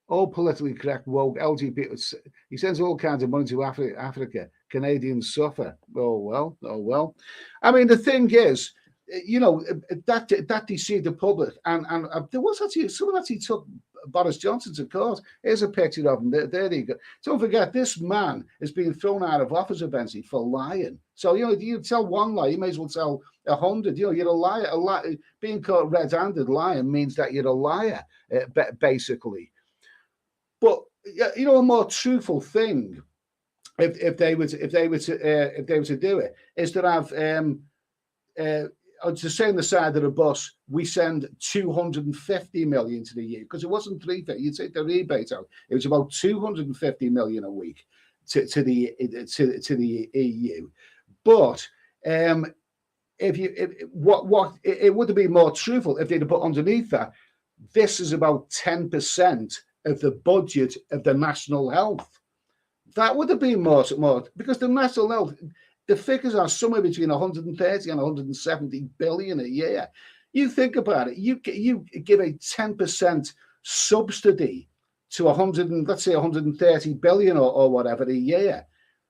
all politically correct, woke, LGBT. He sends all kinds of money to Africa. Canadians suffer. Oh well. I mean, the thing is, you know, that deceived the public, and there was actually someone actually took Boris Johnson to court. Here's a picture of him. There you go. Don't forget, this man is being thrown out of office eventually for lying. So, you know, you tell one lie, you may as well tell 100. You know, you're a liar. A lie, being caught red-handed lying means that you're a liar, basically. But, you know, a more truthful thing if they were to do it, is to have to say on the side of the bus, we send 250 million to the EU, because it wasn't 350. You take the rebate out, it was about 250 million a week to the EU. But it would have been more truthful if they'd have put underneath that, this is about 10% of the budget of the national health. That would have been more, because the national health, the figures are somewhere between 130 and 170 billion a year. You think about it, you give a 10% subsidy to 130 billion or whatever a year.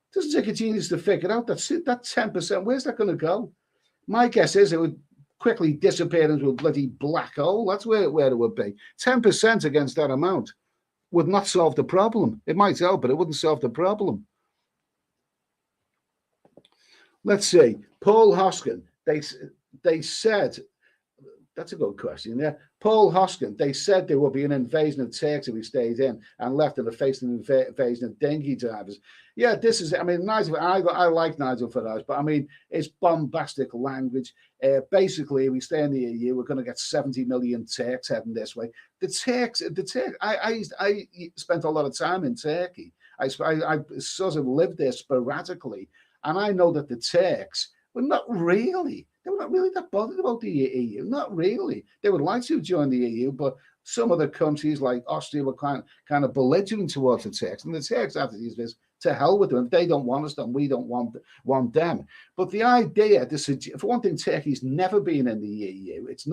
It doesn't take a genius to figure out that 10%, where's that going to go? My guess is it would quickly disappear into a bloody black hole. That's where it would be. 10% against that amount would not solve the problem. It might help, but it wouldn't solve the problem. Let's see. Paul Hoskin, they said, that's a good question, yeah. Paul Hoskin, they said there would be an invasion of Turks if we stayed in and left and faced an invasion of dinghy drivers. Yeah, this is, I mean, Nigel, I like Nigel Farage, but I mean, it's bombastic language. Basically, if we stay in the EU, we're going to get 70 million Turks heading this way. The Turks, I spent a lot of time in Turkey. I sort of lived there sporadically. And I know that the Turks were not really that bothered about the EU. Not really. They would like to join the EU, but some other countries like Austria were kind of belligerent towards the Turks. And the Turks' attitude is, to hell with them. If they don't want us, then we don't want them. But the idea, for one thing, Turkey's never been in the EU. It's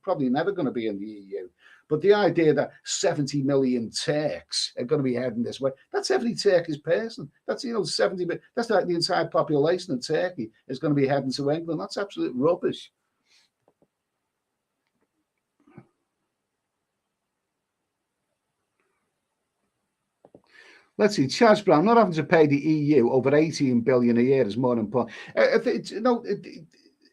probably never going to be in the EU. But the idea that 70 million Turks are going to be heading this way, that's every Turkish person. That's, 70, that's like the entire population of Turkey is going to be heading to England. That's absolute rubbish. Let's see, Chaz Brown, not having to pay the EU over 18 billion a year is more important.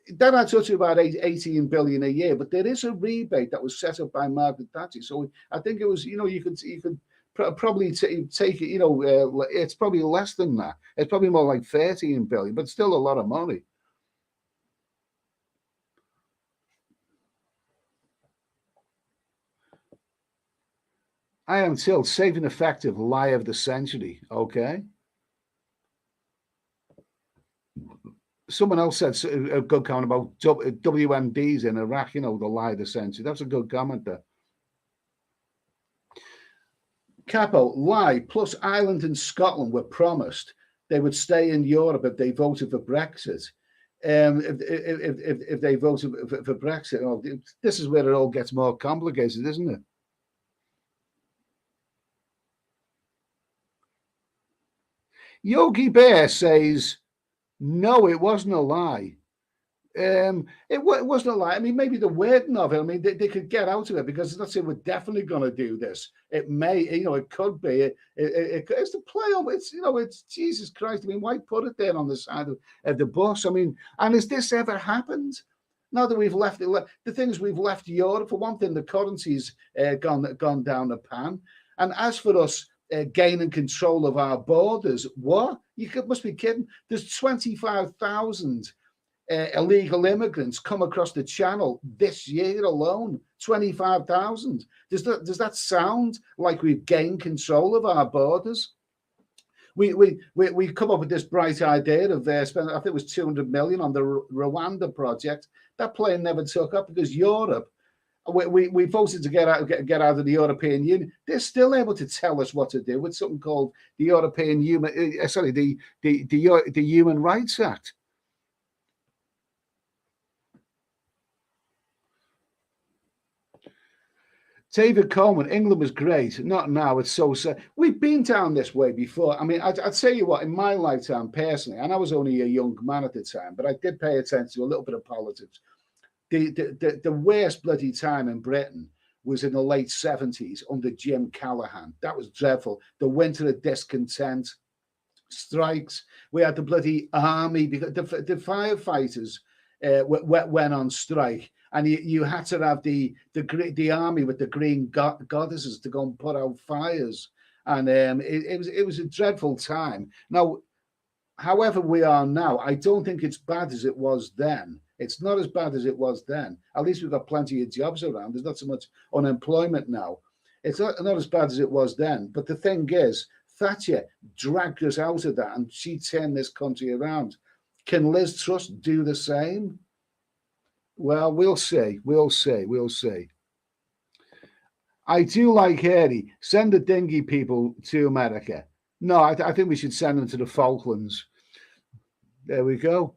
Then I talked about 18 billion a year, but there is a rebate that was set up by Margaret Thatcher. So I think it was, you could probably take it, it's probably less than that. It's probably more like 13 billion, but still a lot of money. I am still safe and effective lie of the century. Okay. Someone else said a good comment about WMDs in Iraq, the lie of the century. That's a good comment there. Capo, lie, plus Ireland and Scotland were promised they would stay in Europe if they voted for Brexit. If they voted for Brexit, this is where it all gets more complicated, isn't it? Yogi Bear says, no, it wasn't a lie. It wasn't a lie. I mean, maybe the wording of it, I mean, they could get out of it because it's not saying we're definitely going to do this. It may, it could be. It's the play on. It's Jesus Christ. I mean, why put it there on the side of the bus? I mean, and has this ever happened? Now that we've left the things we've left Europe, for one thing, the currency's gone down the pan. And as for us, gaining control of our borders. What? You must be kidding. There's 25,000 illegal immigrants come across the channel this year alone. 25,000. Does that sound like we've gained control of our borders? We come up with this bright idea of spending, I think it was 200 million on the Rwanda project. That plane never took up because Europe. We voted to get out of the European Union. They're still able to tell us what to do with something called the the Human Rights Act. David Coleman, England was great. Not now. It's so sad. We've been down this way before. I mean, I'd tell you what, in my lifetime personally, and I was only a young man at the time, but I did pay attention to a little bit of politics. The worst bloody time in Britain was in the late 70s under Jim Callaghan. That was dreadful. The winter of discontent, strikes. We had the bloody army because the firefighters went on strike, and you had to have the army with the green goddesses to go and put out fires. and it was a dreadful time. Now, however we are now, I don't think it's bad as it was then. It's not as bad as it was then. At least we've got plenty of jobs around. There's not so much unemployment now. It's not as bad as it was then. But the thing is, Thatcher dragged us out of that and she turned this country around. Can Liz Truss do the same? Well, we'll see. We'll see. We'll see. I do like EDDY. Send the dinghy people to America. No, I think we should send them to the Falklands. There we go.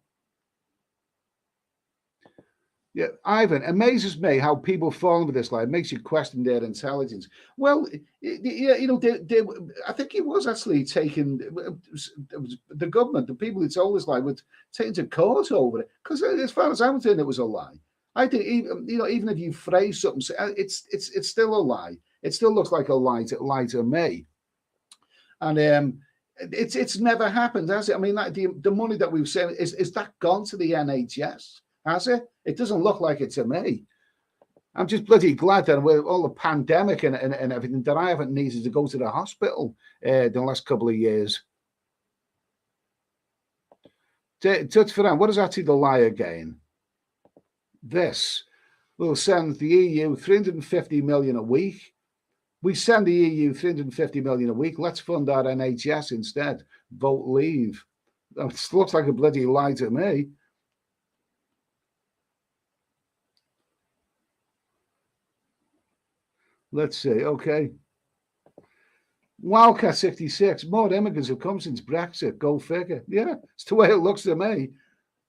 Yeah, Ivan, amazes me how people fall for this lie. It makes you question their intelligence. Well, yeah, you know, I think he was actually taken. The government, the people who told this lie, were taken to court over it. Because as far as I'm concerned, it was a lie. I think even if you phrase something, it's still a lie. It still looks like a lie to me. And it's never happened, has it? I mean, like the money that we've sent is that gone to the NHS? Has it? It doesn't look like it to me. I'm just bloody glad that with all the pandemic and everything that I haven't needed to go to the hospital the last couple of years. Touch for them. What is actually the lie again? This will send the EU 350 million a week. We send the EU 350 million a week. Let's fund our NHS instead. Vote leave. It looks like a bloody lie to me. Let's see. Okay. Wildcat 66. More immigrants have come since Brexit. Go figure. Yeah, it's the way it looks to me.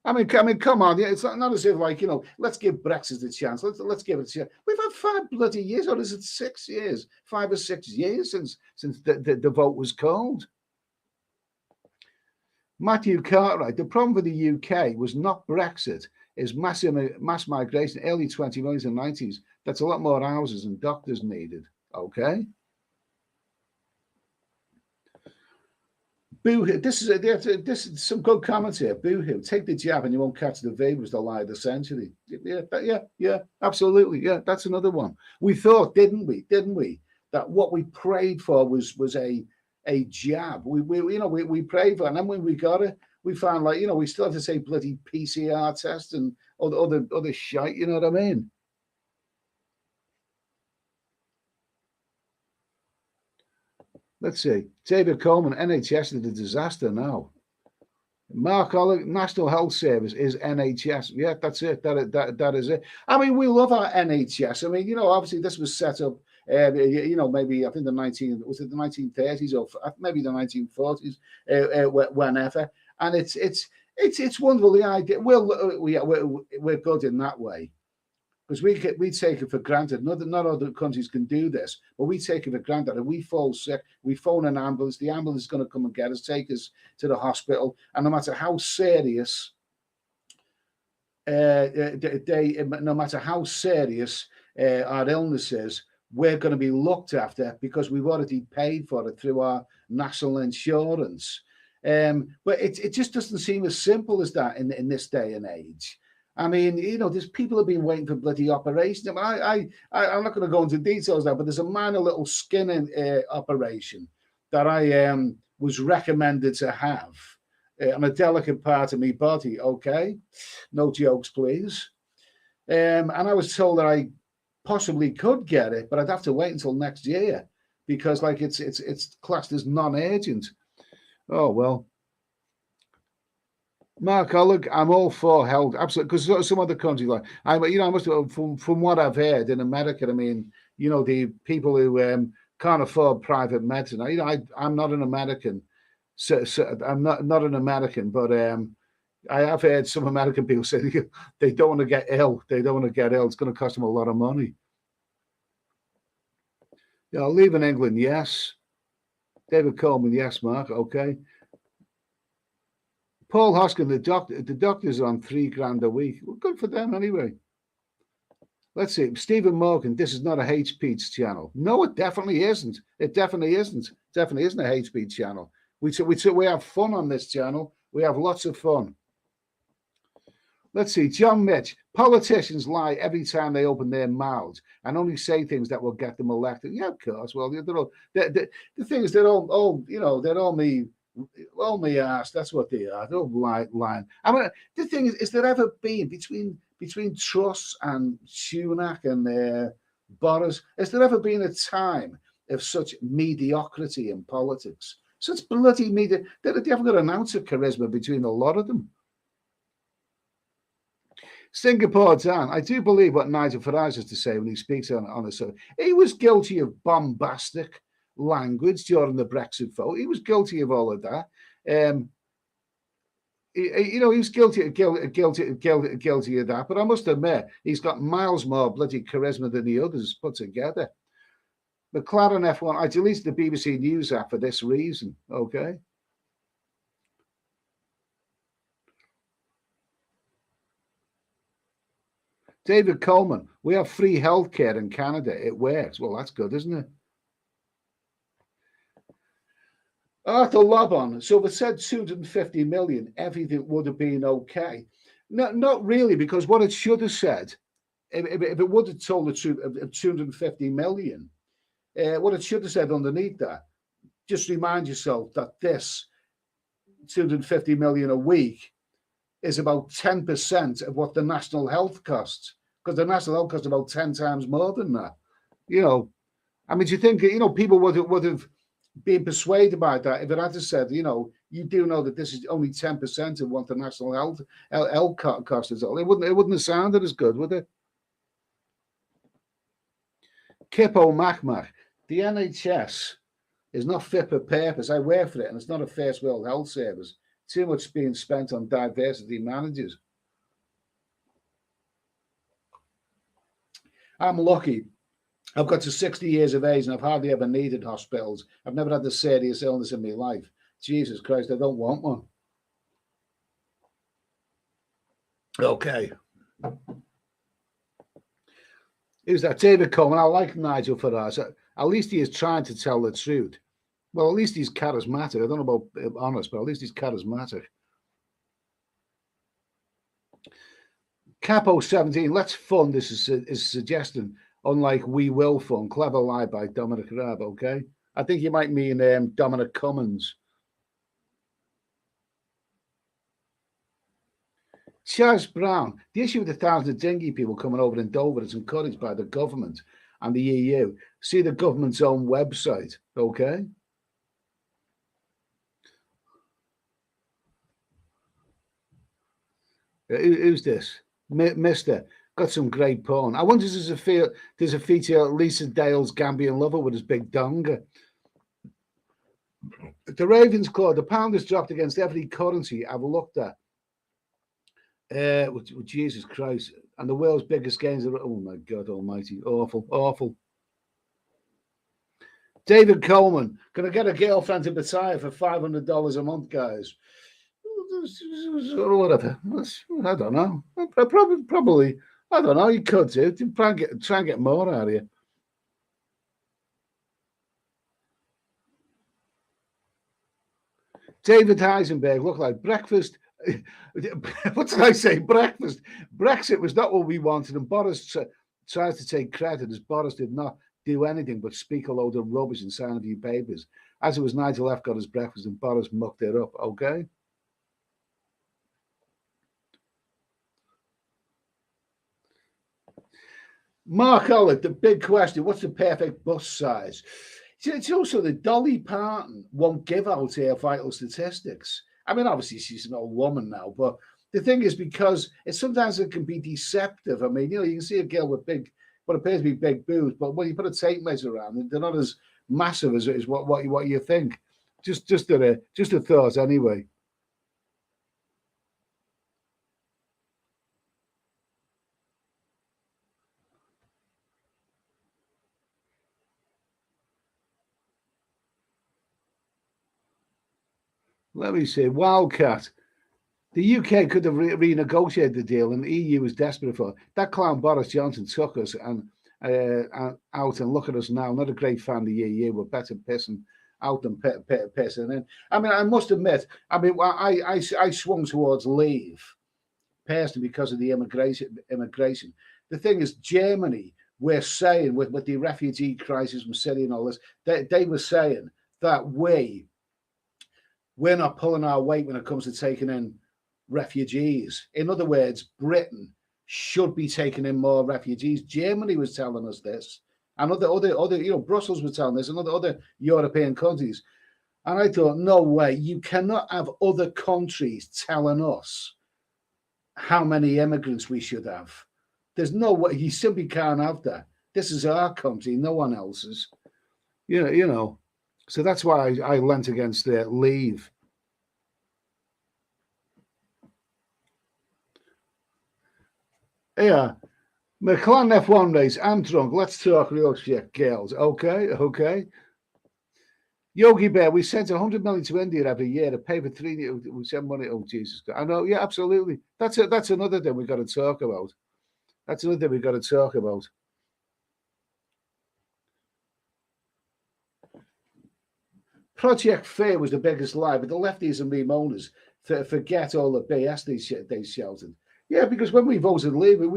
I mean, come on. Yeah, it's not as if like, you know, let's give Brexit a chance. Let's give it a chance. We've had 5 bloody years, or is it 6 years? 5 or 6 years since the vote was called. Matthew Cartwright. The problem with the UK was not Brexit. Is mass migration, early 20s and 90s. That's a lot more houses and doctors needed. Okay. Boo-hoo. This is some good comments here. Boo-hoo. Take the jab and you won't catch the V was the lie of the century. Yeah, absolutely. Yeah, that's another one. We thought, didn't we, that what we prayed for was a jab. We prayed for it, and then when we got it, we found, like, you know, we still have to say bloody PCR test and other shite, you know what I mean? Let's see. David Coleman, NHS is a disaster now. Mark Oliver, National Health Service is NHS. Yeah, that's it. That is it. I mean, we love our NHS. I mean, you know, obviously this was set up, you know, maybe I think the 1930s or maybe the 1940s, whenever. And it's wonderful, the idea. We're good in that way, because we take it for granted. Not other countries can do this, but we take it for granted. If we fall sick, we phone an ambulance. The ambulance is going to come and get us, take us to the hospital, and no matter how serious, our illness is, we're going to be looked after because we've already paid for it through our national insurance. But it just doesn't seem as simple as that in this day and age. I mean, you know, there's people have been waiting for bloody operations. I'm not going to go into details now, but there's a minor little skin operation that I was recommended to have on a delicate part of my body. Okay, no jokes, please. And I was told that I possibly could get it, but I'd have to wait until next year because, like, it's classed as non-urgent. Oh, well. Mark Oleg, I'm all for health, absolutely, because some other countries, like I must from what I've heard in America, I mean, you know, the people who can't afford private medicine. I'm not an American, so I'm not an American, but I have heard some American people say they don't want to get ill. They don't want to get ill. It's going to cost them a lot of money. Yeah, I'll leave in England. Yes. David Coleman. Yes, Mark. Okay. Paul Hoskin, the doctors are on $3,000 a week. Well, good for them anyway. Let's see. Stephen Morgan, this is not a hate speech channel. No, it definitely isn't. It definitely isn't. Definitely isn't a hate speech channel. We have fun on this channel. We have lots of fun. Let's see, John Mitch. Politicians lie every time they open their mouths and only say things that will get them elected. Yeah, of course. Well, the thing is, they're all you know, they're only ass. That's what they are. They're all lying. I mean, the thing is there ever been between Truss and Sunak and Boris? Has there ever been a time of such mediocrity in politics? Such bloody media. They haven't got an ounce of charisma between a lot of them. Singapore Dan, I do believe what Nigel Farage has to say when he speaks on the subject. He was guilty of bombastic language during the Brexit vote. He was guilty of all of that. He was guilty of that. But I must admit, he's got miles more bloody charisma than the others put together. McLaren F1, I deleted the BBC News app for this reason. Okay. David Coleman, we have free healthcare in Canada. It works. Well, that's good, isn't it? Arthur Lobon, so if it said 250 million, everything would have been okay. No, not really, because what it should have said, if it would have told the truth of 250 million, what it should have said underneath that, just remind yourself that this 250 million a week is about 10% of what the national health costs, because the national health costs about 10 times more than that. You know, I mean, do you think, people would have been persuaded by that if it had said, you do know that this is only 10% of what the national health cost is? It wouldn't have sounded as good, would it? Kippo Macmac, the NHS is not fit for purpose. I work for it, and it's not a first world health service. Too much being spent on diversity managers. I'm lucky. I've got to 60 years of age and I've hardly ever needed hospitals. I've never had a serious illness in my life. Jesus Christ, I don't want one. Okay. Who's that? David Coleman. I like Nigel Farage. At least he is trying to tell the truth. Well, at least he's charismatic. I don't know about honest, but at least he's charismatic. Capo 17, let's fund this is a suggestion, unlike We Will Fund. Clever lie by Dominic Raab, okay? I think you might mean Dominic Cummins. Chaz Brown, the issue with the thousands of dinghy people coming over in Dover is encouraged by the government and the EU. See the government's own website, okay? Who's this? Mister. Got some great porn. I wonder if there's a feature Lisa Dale's Gambian lover with his big donga. The Ravens Claw, the pound has dropped against every currency I've looked at. Jesus Christ. And the world's biggest gains are, oh my God almighty. Awful, awful. David Coleman, can I get a girlfriend to retire for $500 a month, guys? Or whatever. I don't know. Probably. I don't know. You could do. Try and get more out of you. David Heisenberg looked like breakfast. What did I say? Breakfast. Brexit was not what we wanted, and Boris tries to take credit as Boris did not do anything but speak a load of rubbish and sign a few papers. As it was, Nigel F got his breakfast and Boris mucked it up. Okay. Mark Olive, the big question, what's the perfect bus size? It's also that Dolly Parton won't give out her vital statistics. I mean, obviously she's an old woman now, but the thing is, because sometimes it can be deceptive. I mean, you can see a girl with what appears to be big boobs, but when you put a tape measure around, they're not as massive as what you think. Just a thought anyway. Let me see. Wildcat. The UK could have renegotiated the deal, and the EU was desperate for it. That clown Boris Johnson took us and out, and look at us now. Not a great fan of the EU. We're better pissing out than pissing in. I mean, I must admit. I mean, I swung towards leave personally because of the immigration. The thing is, Germany, we're saying with the refugee crisis from Syria and all this, they were saying that we're not pulling our weight when it comes to taking in refugees. In other words, Britain should be taking in more refugees. Germany was telling us this, and other Brussels was telling this, and other European countries. And I thought, no way, you cannot have other countries telling us how many immigrants we should have. There's no way, you simply can't have that. This is our country, no one else's. So that's why I lent against leave. Yeah. McLaren F1 race. I'm drunk. Let's talk real shit, girls. Okay. Yogi Bear, we sent 100 million to India every year to pay for 3. We send money. Oh, Jesus. I know. Yeah, absolutely. That's another thing we got to talk about. Project Fair was the biggest lie, but the lefties and Remoners forget all the BS they shouted. Yeah, because when we voted Labour,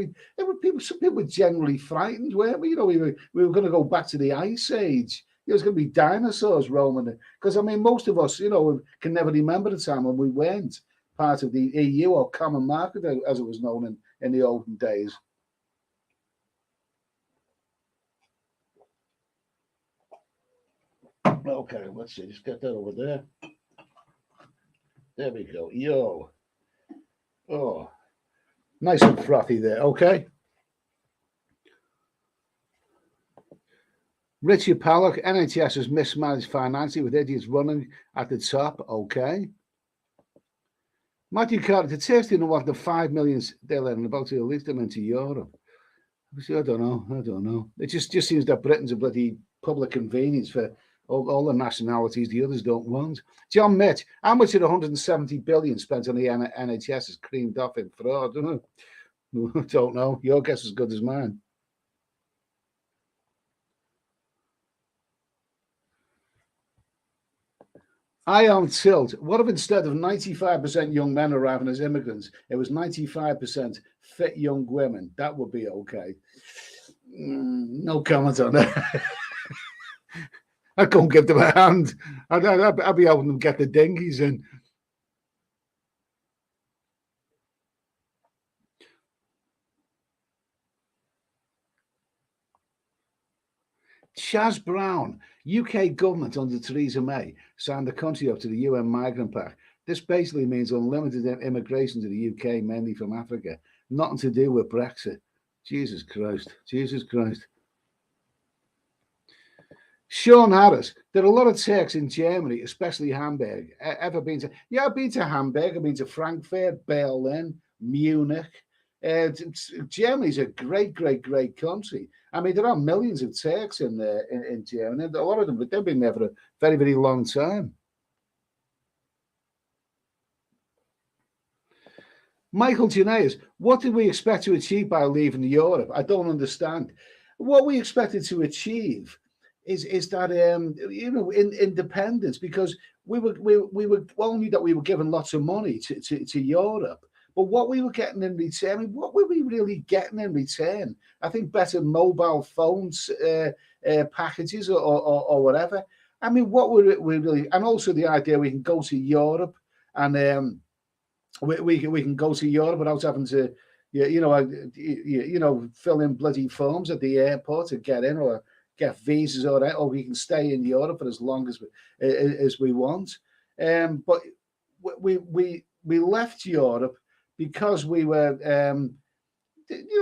some people were generally frightened, weren't we? We were going to go back to the Ice Age. It was going to be dinosaurs roaming. Because, most of us, can never remember the time when we weren't part of the EU or common market, as it was known in the olden days. Okay, let's see. Just get that over there. There we go. Yo. Oh, nice and frothy there. Okay. Richie Pollock, NHS has mismanaged financially with idiots running at the top. Okay. Matthew Carter, the Turks didn't want the 5 million they're about to release them into Europe. I don't know. It just seems that Britain's a bloody public convenience for all the nationalities the others don't want. John Mitch, how much of the 170 billion spent on the NHS is creamed off in fraud? Don't know. Your guess is as good as mine. I am tilt. What if instead of 95% young men arriving as immigrants, it was 95% fit young women? That would be okay. No comment on that. I can't give them a hand. I'd be helping them get the dinghies in. Chaz Brown, UK government under Theresa May signed the country up to the UN Migrant Pact. This basically means unlimited immigration to the UK, mainly from Africa. Nothing to do with Brexit. Jesus Christ. Sean Harris, there are a lot of Turks in Germany, especially Hamburg. Ever been to? Yeah, I've been to Hamburg. I've been to Frankfurt, Berlin, Munich. Germany's a great country. There are millions of Turks in Germany. A lot of them, but they've been there for a very, very long time. Michael Gineas, what did we expect to achieve by leaving Europe? I don't understand. What we expected to achieve is that independence, because we were only that we were given lots of money to Europe. But what we were getting in return, what were we really getting in return? I think better mobile phones packages or whatever. What were we really? And also the idea we can go to Europe and we can go to Europe without having to, fill in bloody forms at the airport to get in or get visas or we can stay in Europe for as long as we want. But we left Europe because we were,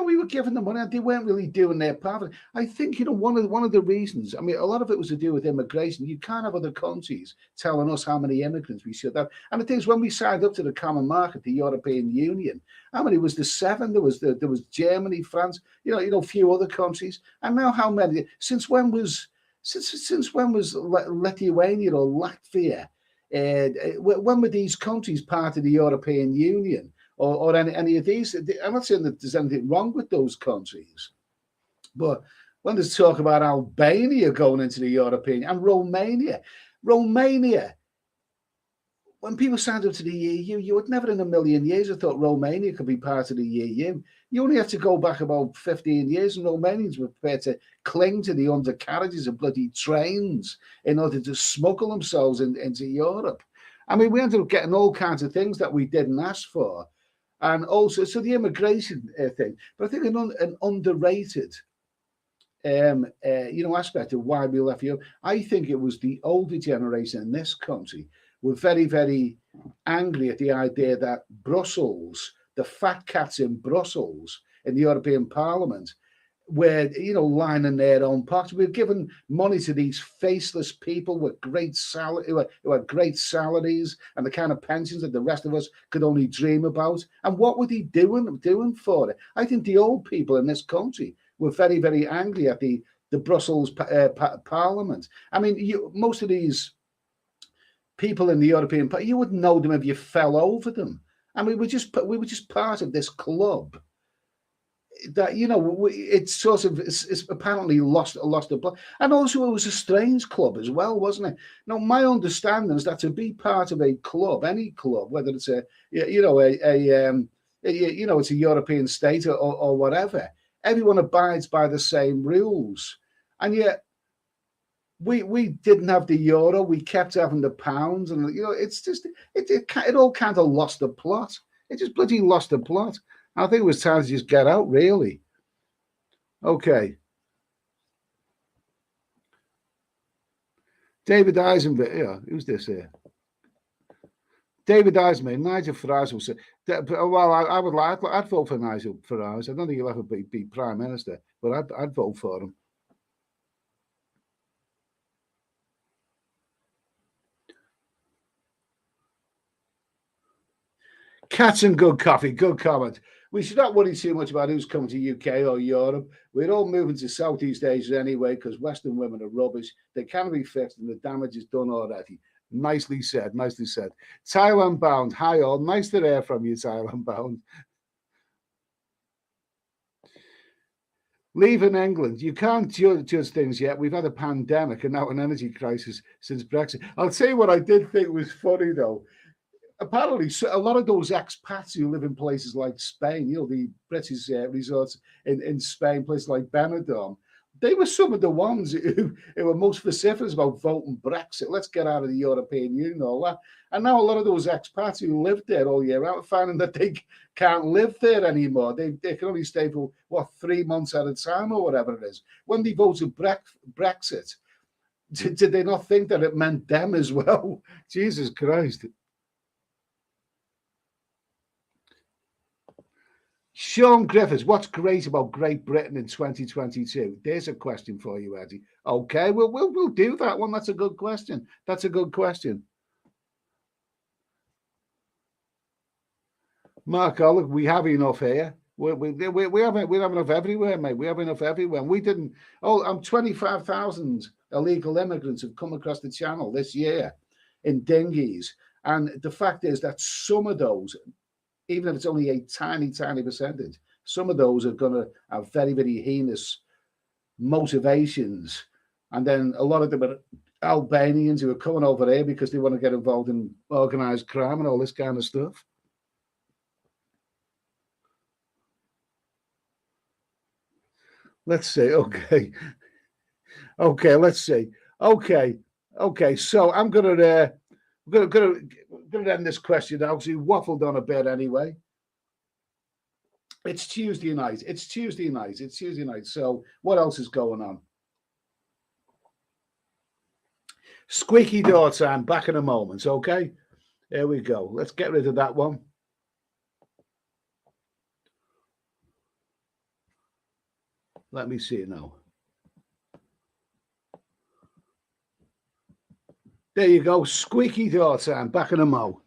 we were giving them money and they weren't really doing their part. I think, one of the reasons, a lot of it was to do with immigration. You can't have other countries telling us how many immigrants we should have. And the thing is, when we signed up to the common market, the European Union, how many was the 7? There was Germany, France, a few other countries. And now how many? Since when was Lithuania or Latvia? When were these countries part of the European Union? Or any of these? I'm not saying that there's anything wrong with those countries, but when there's talk about Albania going into the European and Romania, when people signed up to the EU, you would never in a million years have thought Romania could be part of the EU. You only have to go back about 15 years, and Romanians were prepared to cling to the undercarriages of bloody trains in order to smuggle themselves into Europe. I mean, we ended up getting all kinds of things that we didn't ask for. And also, so the immigration thing, but I think an underrated aspect of why we left Europe. I think it was the older generation in this country were very, very angry at the idea that Brussels, the fat cats in Brussels, in the European Parliament, were, lining their own pockets. We're giving money to these faceless people with great who had great salaries and the kind of pensions that the rest of us could only dream about. And what were they doing for it? I think the old people in this country were very, very angry at the Brussels Parliament. I mean, most of these people in the European Parliament, you wouldn't know them if you fell over them. And we were just part of this club that it's apparently lost the plot. And also it was a strange club as well, wasn't it? Now my understanding is that to be part of a club, any club, whether it's it's a European state or whatever, everyone abides by the same rules. And yet we didn't have the euro, we kept having the pounds, and it's just it all kind of lost the plot. It just bloody lost the plot. I think it was time to just get out, really. Okay. David Eisenberg, who's this here? David Eisenberg, Nigel Farage will say, well, I'd vote for Nigel Farage. I don't think he'll ever be Prime Minister, but I'd vote for him. Cats and good coffee, good comment. We should not worry too much about who's coming to UK or Europe. We're all moving to Southeast Asia anyway because Western women are rubbish. They can be fixed and the damage is done already. Nicely said, nicely said. Thailand bound. Hi all. Nice to hear from you, Thailand bound. Leaving England. You can't judge things yet. We've had a pandemic and now an energy crisis since Brexit. I'll tell you what I did think was funny though. Apparently, a lot of those expats who live in places like Spain, the British resorts in Spain, places like Benidorm, they were some of the ones who were most vociferous about voting Brexit. Let's get out of the European Union, all that. And now a lot of those expats who lived there all year round are finding that they can't live there anymore. They can only stay for, 3 months at a time or whatever it is. When they voted Brexit, did they not think that it meant them as well? Jesus Christ. Sean Griffiths, what's great about Great Britain in 2022? There's a question for you, Eddie. Okay, we'll do that one. That's a good question. That's a good question. Mark, look, we have enough here. We have enough everywhere, mate. We have enough everywhere. And we didn't. 25,000 illegal immigrants have come across the channel this year in dinghies. And the fact is that some of those, even if it's only a tiny, tiny percentage, some of those are going to have very, very heinous motivations. And then a lot of them are Albanians who are coming over here because they want to get involved in organized crime and all this kind of stuff. Let's see. Okay. Okay, let's see. Okay. So I'm gonna end this question now because we waffled on a bit anyway. It's Tuesday night. So what else is going on? Squeaky door time. Back in a moment. Okay. Here we go. Let's get rid of that one. Let me see it now. There you go. Squeaky door time. Back in a mo.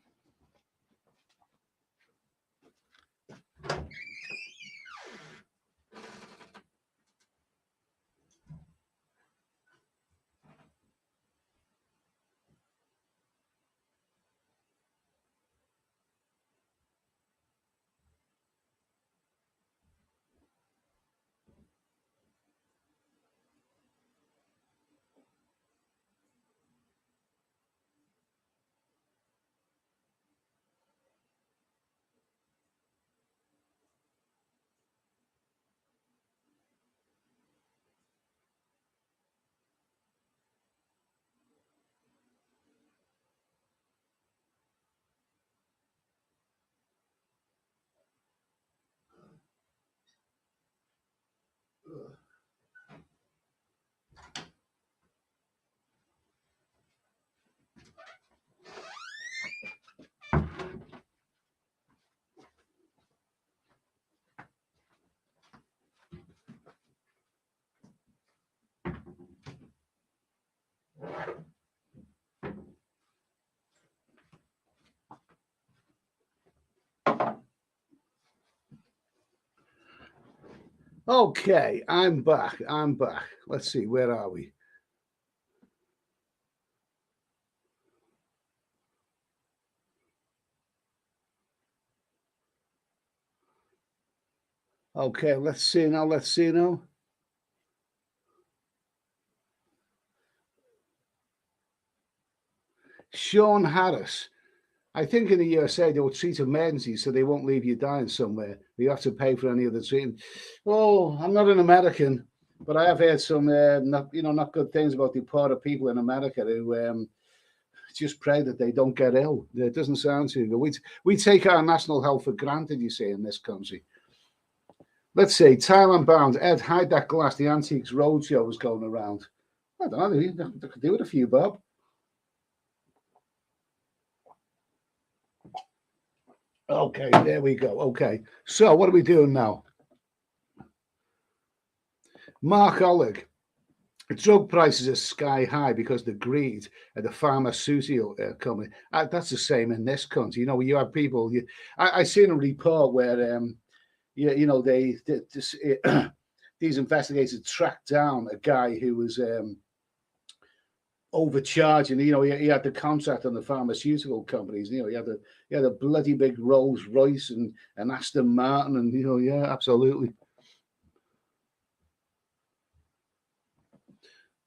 Okay, I'm back. I'm back. Let's see, where are we? Okay, let's see now. Let's see now. Sean Harris. I think in the USA they will treat emergencies so they won't leave you dying somewhere. You have to pay for any other treatment. Well, I'm not an American, but I have heard some not good things about the poorer people in America who just pray that they don't get ill. It doesn't sound too good. We take our national health for granted, you see, in this country. Let's see, Thailand bound. Ed, hide that glass. The Antiques Roadshow was going around. I don't know. They could do it a few, Bob. Okay, there we go. Okay, so what are we doing now? Mark Oleg. Drug prices are sky high because the greed of the pharmaceutical company. That's the same in this country. You know, you have people. I seen a report where, these investigators tracked down a guy who was overcharging. You know, he had the contract on the pharmaceutical companies. You know, he had a bloody big Rolls Royce and an Aston Martin, and yeah, absolutely.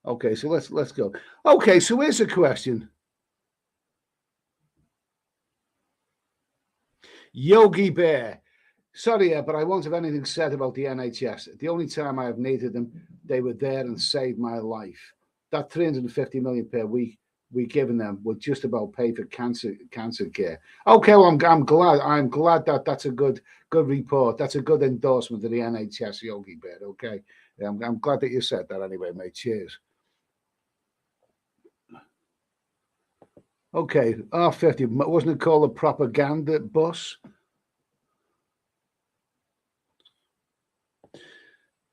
Okay, so let's go. Okay, so here's a question. Yogi Bear. Sorry, but I won't have anything said about the NHS. The only time I have needed them, they were there and saved my life. That 350 million per week we given them would just about pay for cancer care. Okay, well, I'm glad that that's a good report. That's a good endorsement of the NHS, Yogi Bear. Okay, I'm glad that you said that anyway, mate. Cheers. Okay, R50, wasn't it called a propaganda bus?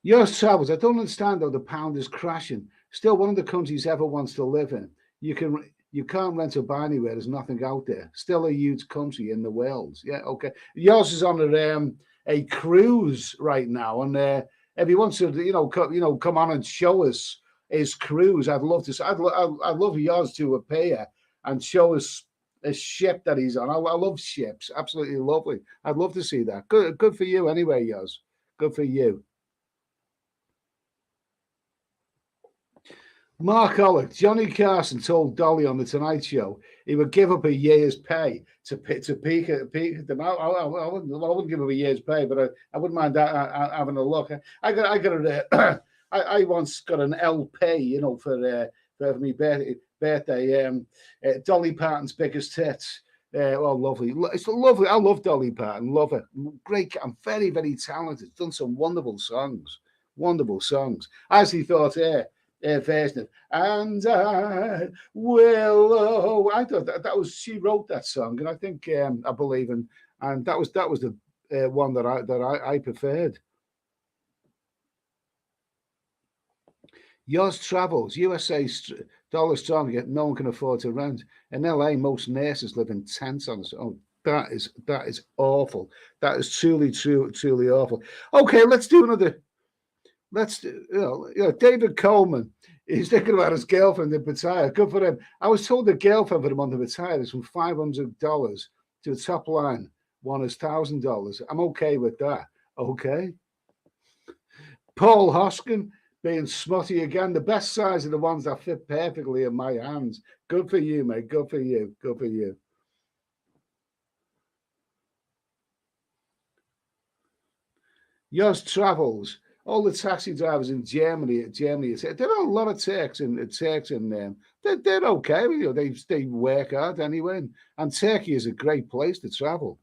Yours travels. I don't understand how the pound is crashing. Still one of the countries ever wants to live in. You can't rent or buy anywhere. There's nothing out there. Still a huge country in the world. Yeah, okay. Yours is on a cruise right now, and if he wants to, come on and show us his cruise, I'd love to. I'd love yours to appear and show us a ship that he's on. I love ships. Absolutely lovely. I'd love to see that. Good for you anyway, yours. Good for you. Mark Ollick, Johnny Carson told Dolly on the Tonight Show he would give up a year's pay to peek at them. I wouldn't give up a year's pay, but I wouldn't mind having a look. I I once got an LP, for my birthday. Dolly Parton's Biggest Hits. Lovely. It's lovely. I love Dolly Parton. Love her. Great. I'm very, very talented. Done some wonderful songs. Wonderful songs. I actually thought, version of "And I Will." Oh, I thought that was she wrote that song, and I think I believe in, and that was the one that I preferred. Yours travels USA dollar strong, yet no one can afford to rent. In LA, most nurses live in tents on us. Oh, that is awful. That is truly awful. Okay, let's do another. Let's David Coleman. He's thinking about his girlfriend in retire. Good for him. I was told the girlfriend for him on the retire is from $500 to the top line. One is $1,000. I'm okay with that. Okay. Paul Hoskin being smutty again. The best size are the ones that fit perfectly in my hands. Good for you, mate. Good for you. Good for you. Yours travels. All the taxi drivers in Germany, there are a lot of Turks in them. They're okay. They work hard anyway, and Turkey is a great place to travel.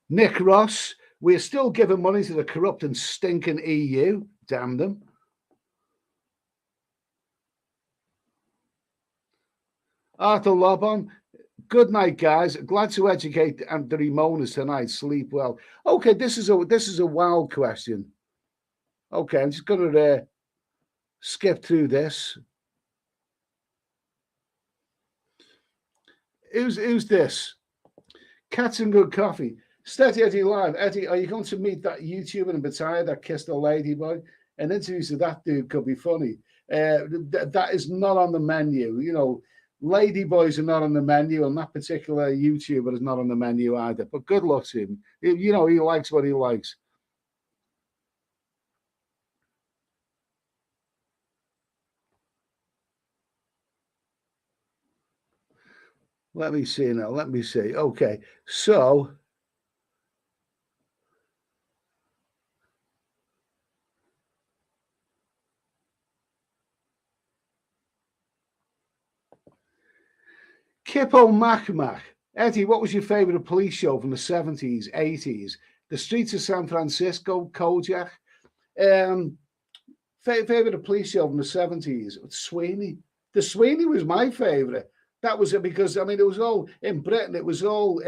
Nick Ross, we're still giving money to the corrupt and stinking EU. Damn them. Arthur Lobon, good night, guys. Glad to educate the Ramonas tonight. Sleep well. Okay, this is a wild question. Okay, I'm just gonna skip through this. Who's this? Cats and Good Coffee. Steady Eddie Live. Eddie, are you going to meet that YouTuber in Battaya that kissed a ladyboy? An interview with that dude could be funny. That is not on the menu. You know, ladyboys are not on the menu, and that particular YouTuber is not on the menu either. But good luck to him. You know, he likes what he likes. Let me see now. Let me see. Okay, so Kippo Macmac. Eddie, what was your favorite police show from the 70s, 80s? The Streets of San Francisco, Kojak. Favorite police show from the 70s? Sweeney. The Sweeney was my favorite. That was it because, I mean, it was all in Britain. It was all,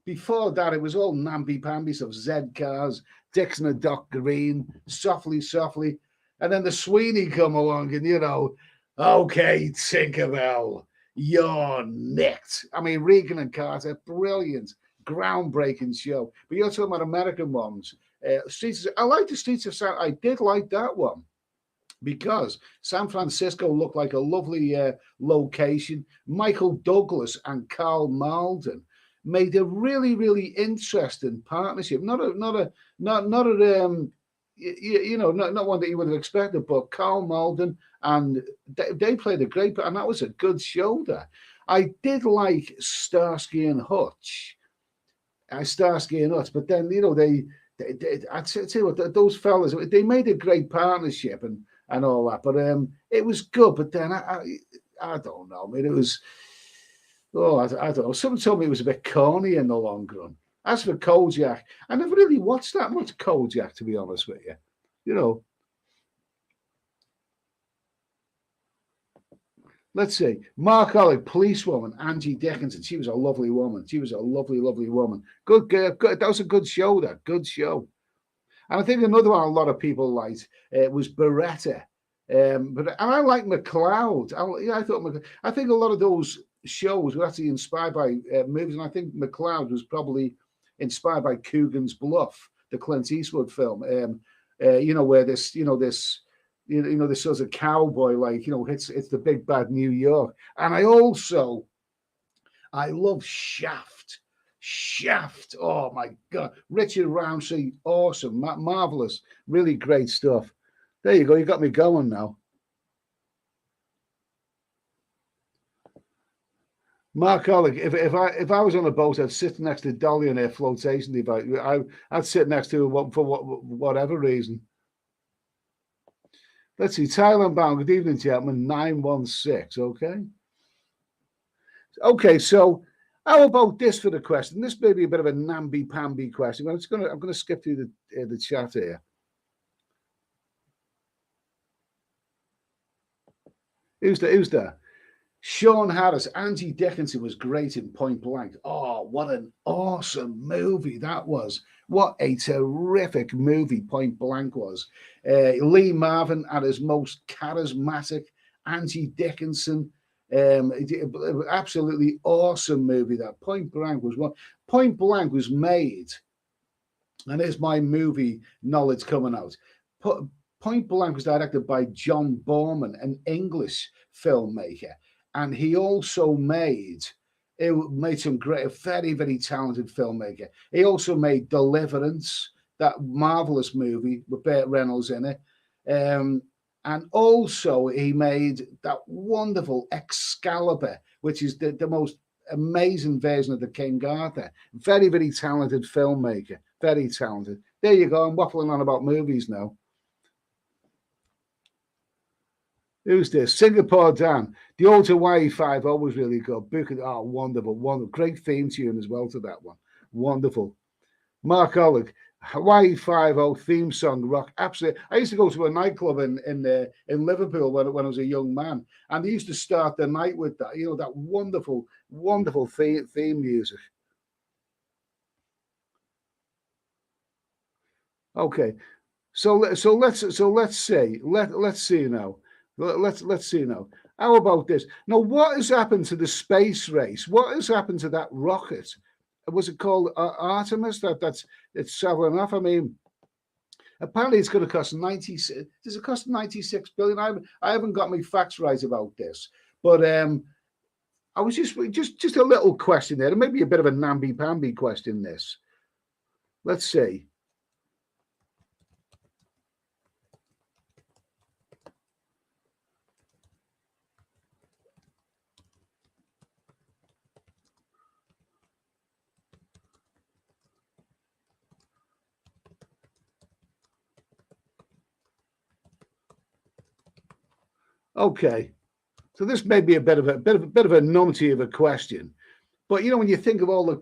before that, it was all namby-pamby stuff. Z Cars, Dixon and Doc Green, Softly, Softly. And then the Sweeney come along and, you know, okay, Tinkerbell, you're nicked. I mean, Regan and Carter, brilliant, groundbreaking show. But you're talking about American ones. I like the Streets of San. I did like that one because San Francisco looked like a lovely location. Michael Douglas and Carl Malden made a really, really interesting partnership. Not a not one that you would have expected, but Carl Malden and they played a great, and that was a good show there. I did like Starsky and Hutch. Starsky and Hutch, but then you know I'd say what those fellas, they made a great partnership and all that, but it was good. But then I don't know. I mean, it was I don't know. Someone told me it was a bit corny in the long run. As for Kojak, I never really watched that much Kojak, to be honest with you. You know, let's see. Mark Alec, policewoman, Angie Dickinson. She was a lovely woman. She was a lovely, lovely woman. Good girl. Good. That was a good show. That good show. And I think another one a lot of people liked was Beretta. And I like McLeod. I think a lot of those shows were actually inspired by movies, and I think McLeod was probably inspired by Coogan's Bluff, the Clint Eastwood film. Where this sort of cowboy, like, you know, it's the big bad New York. And I love Shaft. Shaft. Oh my God. Richard Roundtree, awesome, marvelous, really great stuff. There you go. You got me going now. Mark Alec, if I was on a boat, I'd sit next to Dolly on a flotation device. I'd sit next to her for whatever reason. Let's see. Thailand bound. Good evening, gentlemen. 916. Okay. Okay. So, how about this for the question? This may be a bit of a namby-pamby question. I'm going to skip through the chat here. Who's there? Sean Harris. Angie Dickinson was great in Point Blank. Oh, what an awesome movie that was. What a terrific movie Point Blank was. Lee Marvin at his most charismatic. Angie Dickinson. Absolutely awesome movie. That Point Blank was one. Point Blank was made, and here's my movie knowledge coming out. Point Blank was directed by John Borman, an English filmmaker, and he also made some great, very, very talented filmmaker. He also made Deliverance, that marvelous movie with Burt Reynolds in it. And also he made that wonderful Excalibur, which is the most amazing version of the King Arthur. Very, very talented filmmaker. Very talented. There you go. I'm waffling on about movies now. Who's this? Singapore Dan. The old Hawaii 5 was really good. Wonderful, wonderful. Great theme tune as well to that one. Wonderful. Mark Oleg. Hawaii 5 theme song rock. Absolutely. I used to go to a nightclub in Liverpool when I was a young man, and they used to start the night with that, that wonderful, wonderful theme music. Okay. So let's see. Let's see now. Let's see now. How about this? Now, what has happened to the space race? What has happened to that rocket? was it called Artemis? It's traveling off. I mean, apparently it's going to cost 90. Does it cost 96 billion? I haven't got my facts right about this, but I was just a little question there, maybe a bit of a namby-pamby question. This, let's see. Okay, so this may be a bit of a numpty of a question, but when you think of all the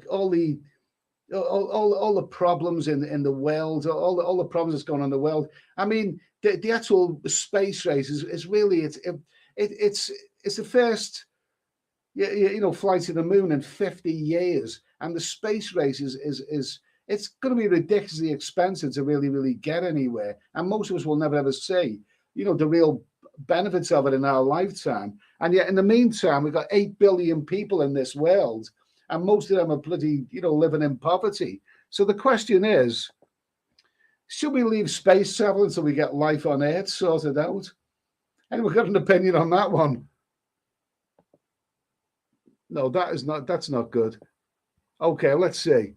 problems in the world, all the problems that's going on in the world. I mean, the actual space race is really it's the first flight to the moon in 50 years, and the space race is it's going to be ridiculously expensive to really get anywhere, and most of us will never ever see the real benefits of it in our lifetime. And yet in the meantime, we've got 8 billion people in this world, and most of them are bloody living in poverty. So the question is, should we leave space travel until we get life on Earth sorted out? Anyone got an opinion on that one? No, that's not good. Okay, let's see.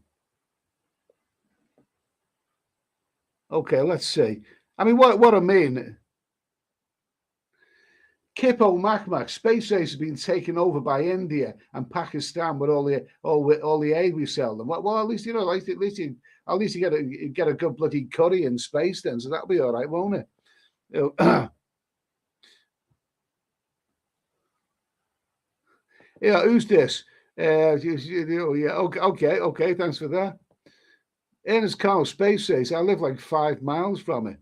Okay, let's see. I mean, what I mean, Kippo Makmak, space race has been taken over by India and Pakistan with all the aid we sell them. Well, at least you get a good bloody curry in space then, so that'll be all right, won't it? Yeah, who's this? Yeah, okay, thanks for that. Ernest Carl space race. I live like 5 miles from it.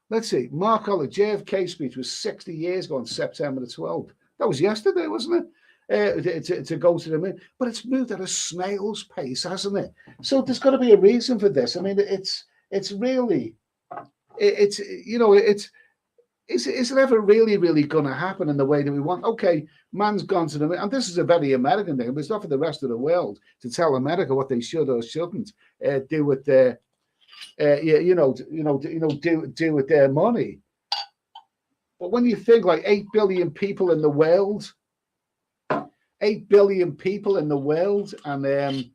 Let's see. Mark Holler, JFK speech was 60 years ago on September the 12th. That was yesterday, wasn't it? To go to the moon. But it's moved at a snail's pace, hasn't it? So there's got to be a reason for this. I mean, it's really, is it ever really going to happen in the way that we want? Okay, man's gone to the moon. And this is a very American thing, but it's not for the rest of the world to tell America what they should or shouldn't do with their do with their money. But when you think like 8 billion people in the world, 8 billion people in the world, and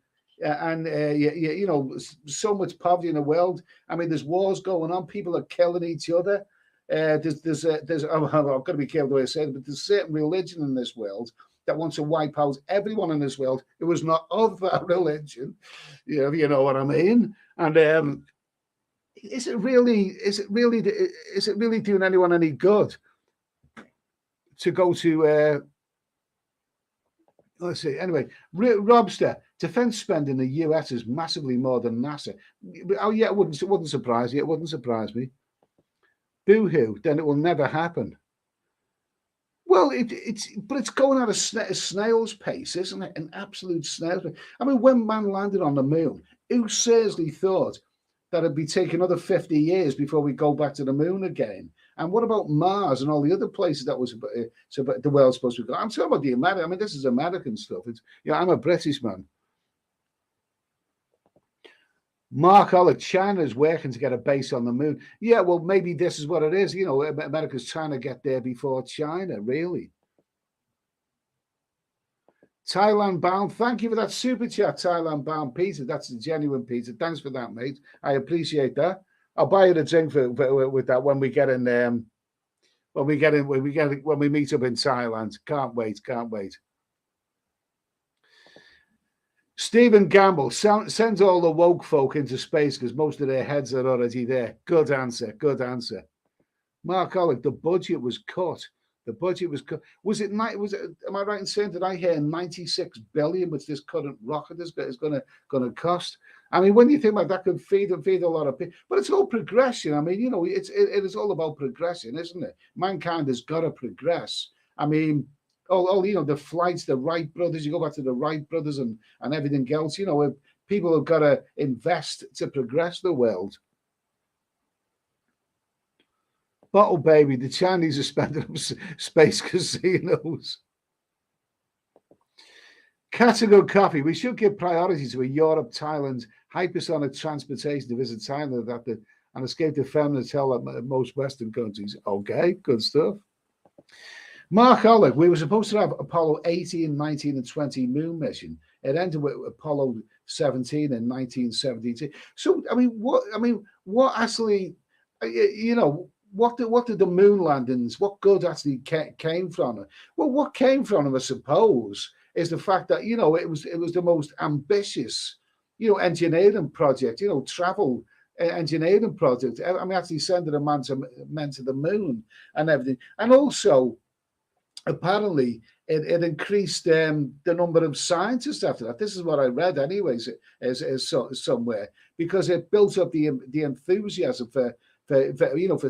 so much poverty in the world. I mean, there's wars going on. People are killing each other. There's I'm going to be careful the way I say it, but there's a certain religion in this world that wants to wipe out everyone in this world who is not of that religion. You know what I mean? And is it really doing anyone any good to go to? Let's see. Anyway, Robster, defense spending in the US is massively more than NASA. Oh yeah, it wouldn't surprise you. It wouldn't surprise me. Boo-hoo, then it will never happen. Well, it's going at a snail's pace, isn't it? An absolute snail's pace. I mean, when man landed on the moon, who seriously thought that it'd be taking another 50 years before we go back to the moon again? And what about Mars and all the other places that was the world's supposed to go? I'm talking about the American. I mean, this is American stuff. I'm a British man. Mark Holler, China is working to get a base on the moon. Yeah, well, maybe this is what it is. America's trying to get there before China, really. Thailand bound. Thank you for that super chat, Thailand bound Peter. That's a genuine Peter. Thanks for that, mate. I appreciate that. I'll buy you a drink with that when we get in. When we meet up in Thailand. Can't wait. Stephen Gamble sends all the woke folk into space because most of their heads are already there. Good answer. Mark Olick, the budget was cut. Was it? Am I right in saying that I hear 96 billion, which this current rocket is going to cost? I mean, when you think about that, could feed a lot of people. But it's all progression. I mean, it is all about progression, isn't it? Mankind has got to progress. I mean, the flights, the Wright brothers. You go back to the Wright brothers and everything else. People have got to invest to progress the world. Bottle baby, the Chinese are spending up space casinos. Cats and good coffee. We should give priority to a Europe, Thailand, hypersonic transportation to visit Thailand and escape the feminist hell at most Western countries. Okay, good stuff. Mark Oleg, we were supposed to have Apollo 18, 19, and 20 moon mission. It ended with Apollo 17 in 1972. So, what actually, what did the moon landings, what good actually came from it? Well, what came from them, I suppose, is the fact that, it was the most ambitious, engineering project, travel engineering project. I mean, actually sending a man to the moon and everything. And also, apparently it increased the number of scientists after that. This is what I read anyways, as somewhere, because it built up the enthusiasm for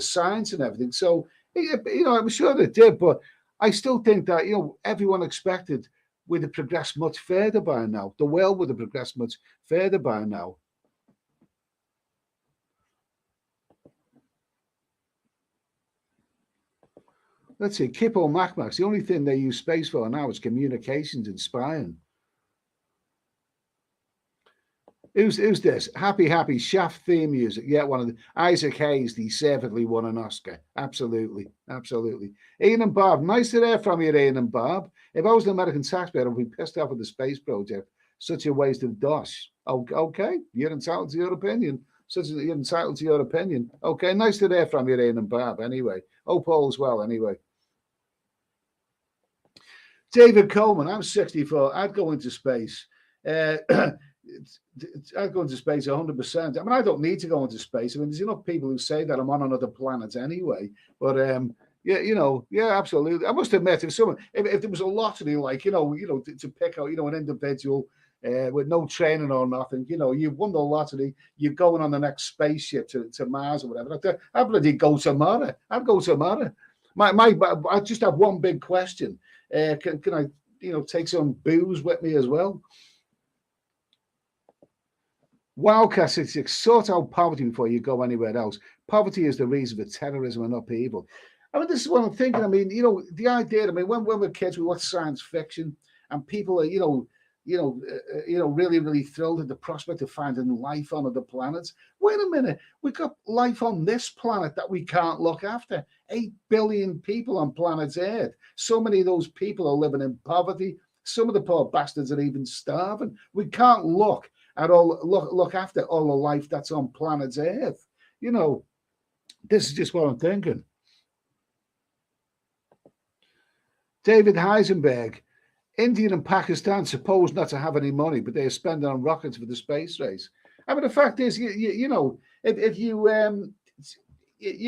science and everything. So I'm sure it did, but I still think that everyone expected we'd have progressed much further by now. The world would have progressed much further by now. Let's see, Kippo Macmax, the only thing they use space for now is communications and spying. Who's this? Happy Shaft theme music. Yeah, one of the Isaac Hayes, deservedly won an Oscar. Absolutely. Ian and Bob, nice to hear from you, Ian and Bob. If I was an American taxpayer, I'd be pissed off with the space project. Such a waste of dosh. Okay, you're entitled to your opinion. You're entitled to your opinion. Okay, nice to hear from you, Ian and Bob. Anyway, hope all's well. Anyway. David Coleman, I'm 64. I'd go into space. I'd go into space 100%. I mean, I don't need to go into space. I mean, there's enough people who say that I'm on another planet anyway. But yeah, absolutely. I must admit, if there was a lottery, like to pick out, an individual with no training or nothing, you've won the lottery, you're going on the next spaceship to Mars or whatever. I'd bloody go tomorrow. I'd go tomorrow. I just have one big question. Can I, take some booze with me as well? Wildcat 66, sort out poverty before you go anywhere else. Poverty is the reason for terrorism and upheaval. I mean, this is what I'm thinking. I mean, the idea. I mean, when we're kids, we watch science fiction, and people are, really, really thrilled at the prospect of finding life on other planets. Wait a minute, we've got life on this planet that we can't look after. 8 billion people on planet Earth. So many of those people are living in poverty. Some of the poor bastards are even starving. We can't look after all the life that's on planet Earth. This is just what I'm thinking. David Heisenberg. India and Pakistan supposed not to have any money, but they are spending on rockets for the space race. I mean, the fact is, if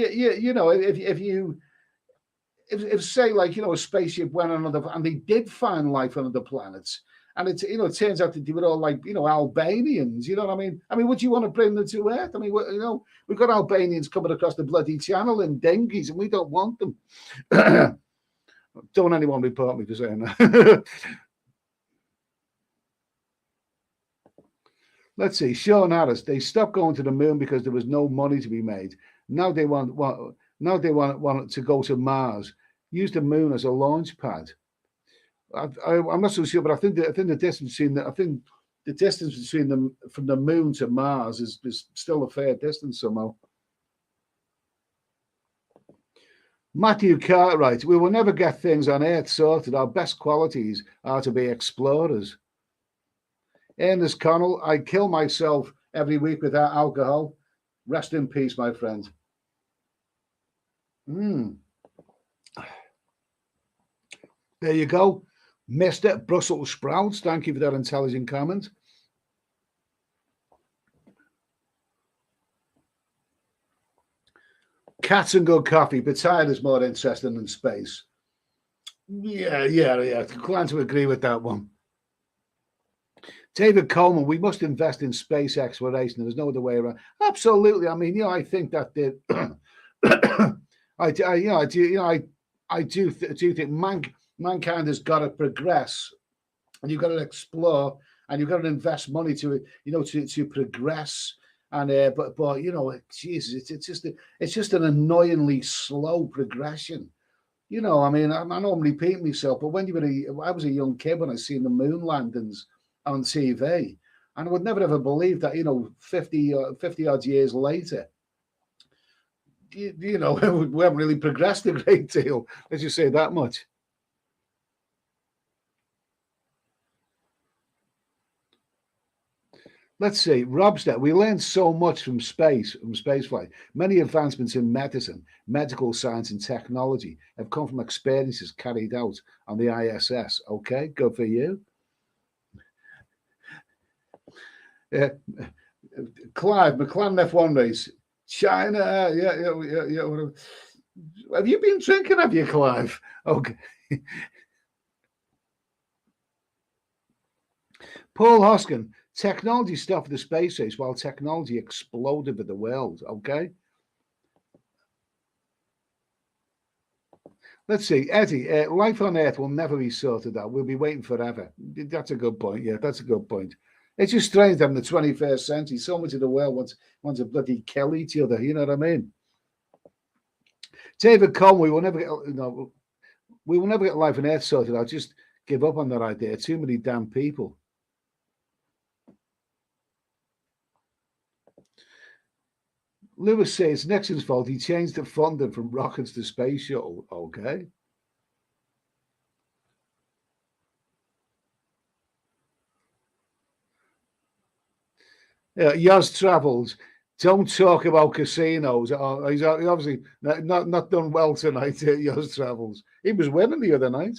say, like, a spaceship went on another, and they did find life on other planets, and it turns out that they were all like, Albanians, you know what I mean? I mean, would you want to bring them to Earth? I mean, we've got Albanians coming across the bloody channel in dinghies, and we don't want them. Don't anyone report me for saying that. Let's see. Sean Harris. They stopped going to the moon because there was no money to be made. Now they want to go to Mars. Use the moon as a launch pad. I'm not so sure, but I think the distance between them from the moon to Mars is still a fair distance somehow. Matthew Cartwright, we will never get things on Earth sorted. Our best qualities are to be explorers. Ernest Connell, I kill myself every week without alcohol. Rest in peace, my friend. There you go. Mr. Brussels Sprouts, thank you for that intelligent comment. Cats and good coffee, but Tide is more interesting than space. Yeah. Glad to agree with that one. David Coleman, we must invest in space exploration. There's no other way around. Absolutely. I mean, I think that I do think mankind has got to progress, and you've got to explore, and you've got to invest money to progress. And but Jesus, it's just an annoyingly slow progression. You know, I mean, I know I'm repeating myself, but when I was a young kid when I seen the moon landings on TV, and I would never ever believe that, 50 odd years later, we haven't really progressed a great deal. Let's just say that much. Let's see, Robster, we learned so much from spaceflight. Many advancements in medicine, medical science, and technology have come from experiences carried out on the ISS. Okay, good for you. Uh, Clive, McLaren F1 race. China, yeah. Have you been drinking, have you, Clive? Okay. Paul Hoskin, technology stopped the space race while technology exploded with the world. Okay. Let's see, Eddie, life on Earth will never be sorted out. We'll be waiting forever. That's a good point. Yeah, that's a good point. It's just strange that in the 21st century, so much of the world wants to bloody kill each other. You know what I mean? David Conway will never get, we will never get life on Earth sorted out. Just give up on that idea. Too many damn people. Lewis says Nixon's fault. He changed the funding from rockets to space shuttle. Okay. Yoz travels. Don't talk about casinos. He's obviously not done well tonight. Yoz travels. He was winning the other night.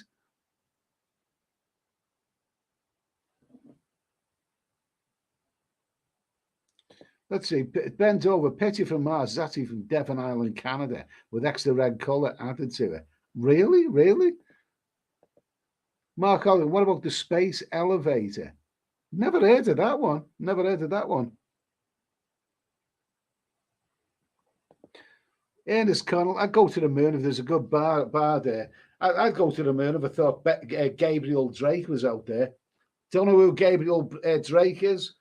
Let's see. Bent over. Picture from Mars. Is actually from Devon Island, Canada, with extra red color added to it. Really, really. Mark Allen. What about the space elevator? Never heard of that one. Never heard of that one. Ernest Connell, I'd go to the moon if there's a good bar there. I'd go to the moon if I thought Gabriel Drake was out there. Don't know who Gabriel Drake is?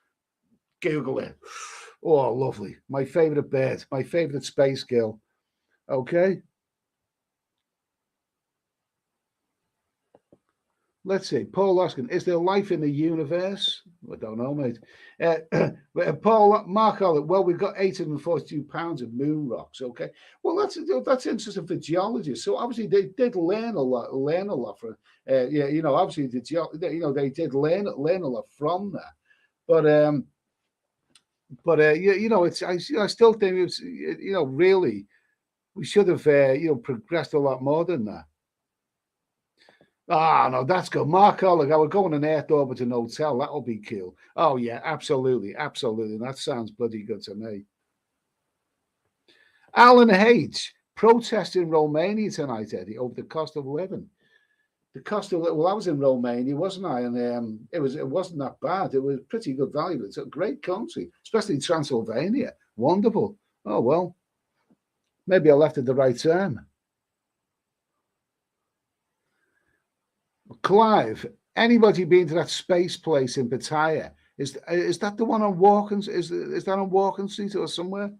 Google it. Oh, lovely. My favorite bird, my favorite space girl. Okay. Let's see. Paul Oskin, is there life in the universe? I don't know, mate. Paul, Mark Oliver, well, we've got 842 pounds of moon rocks. Okay. Well, that's interesting for geologists. So obviously they did learn a lot from, obviously they did learn a lot from that. But it's I still think it's really we should have progressed a lot more than that. Ah, no, that's good. Mark Oleg, I would go on an Earth orbit and hotel. That'll be cool. Oh, yeah, absolutely. Absolutely. That sounds bloody good to me. Alan H. Protest in Romania tonight, Eddie, over the cost of living. The cost of well, I was in Romania, wasn't I? And it wasn't that bad. It was pretty good value. It's a great country, especially Transylvania. Wonderful. Oh well, maybe I left at the right time. Clive, anybody been to that space place in Pattaya? Is that the one on Walking? Is that on Walking Street or somewhere?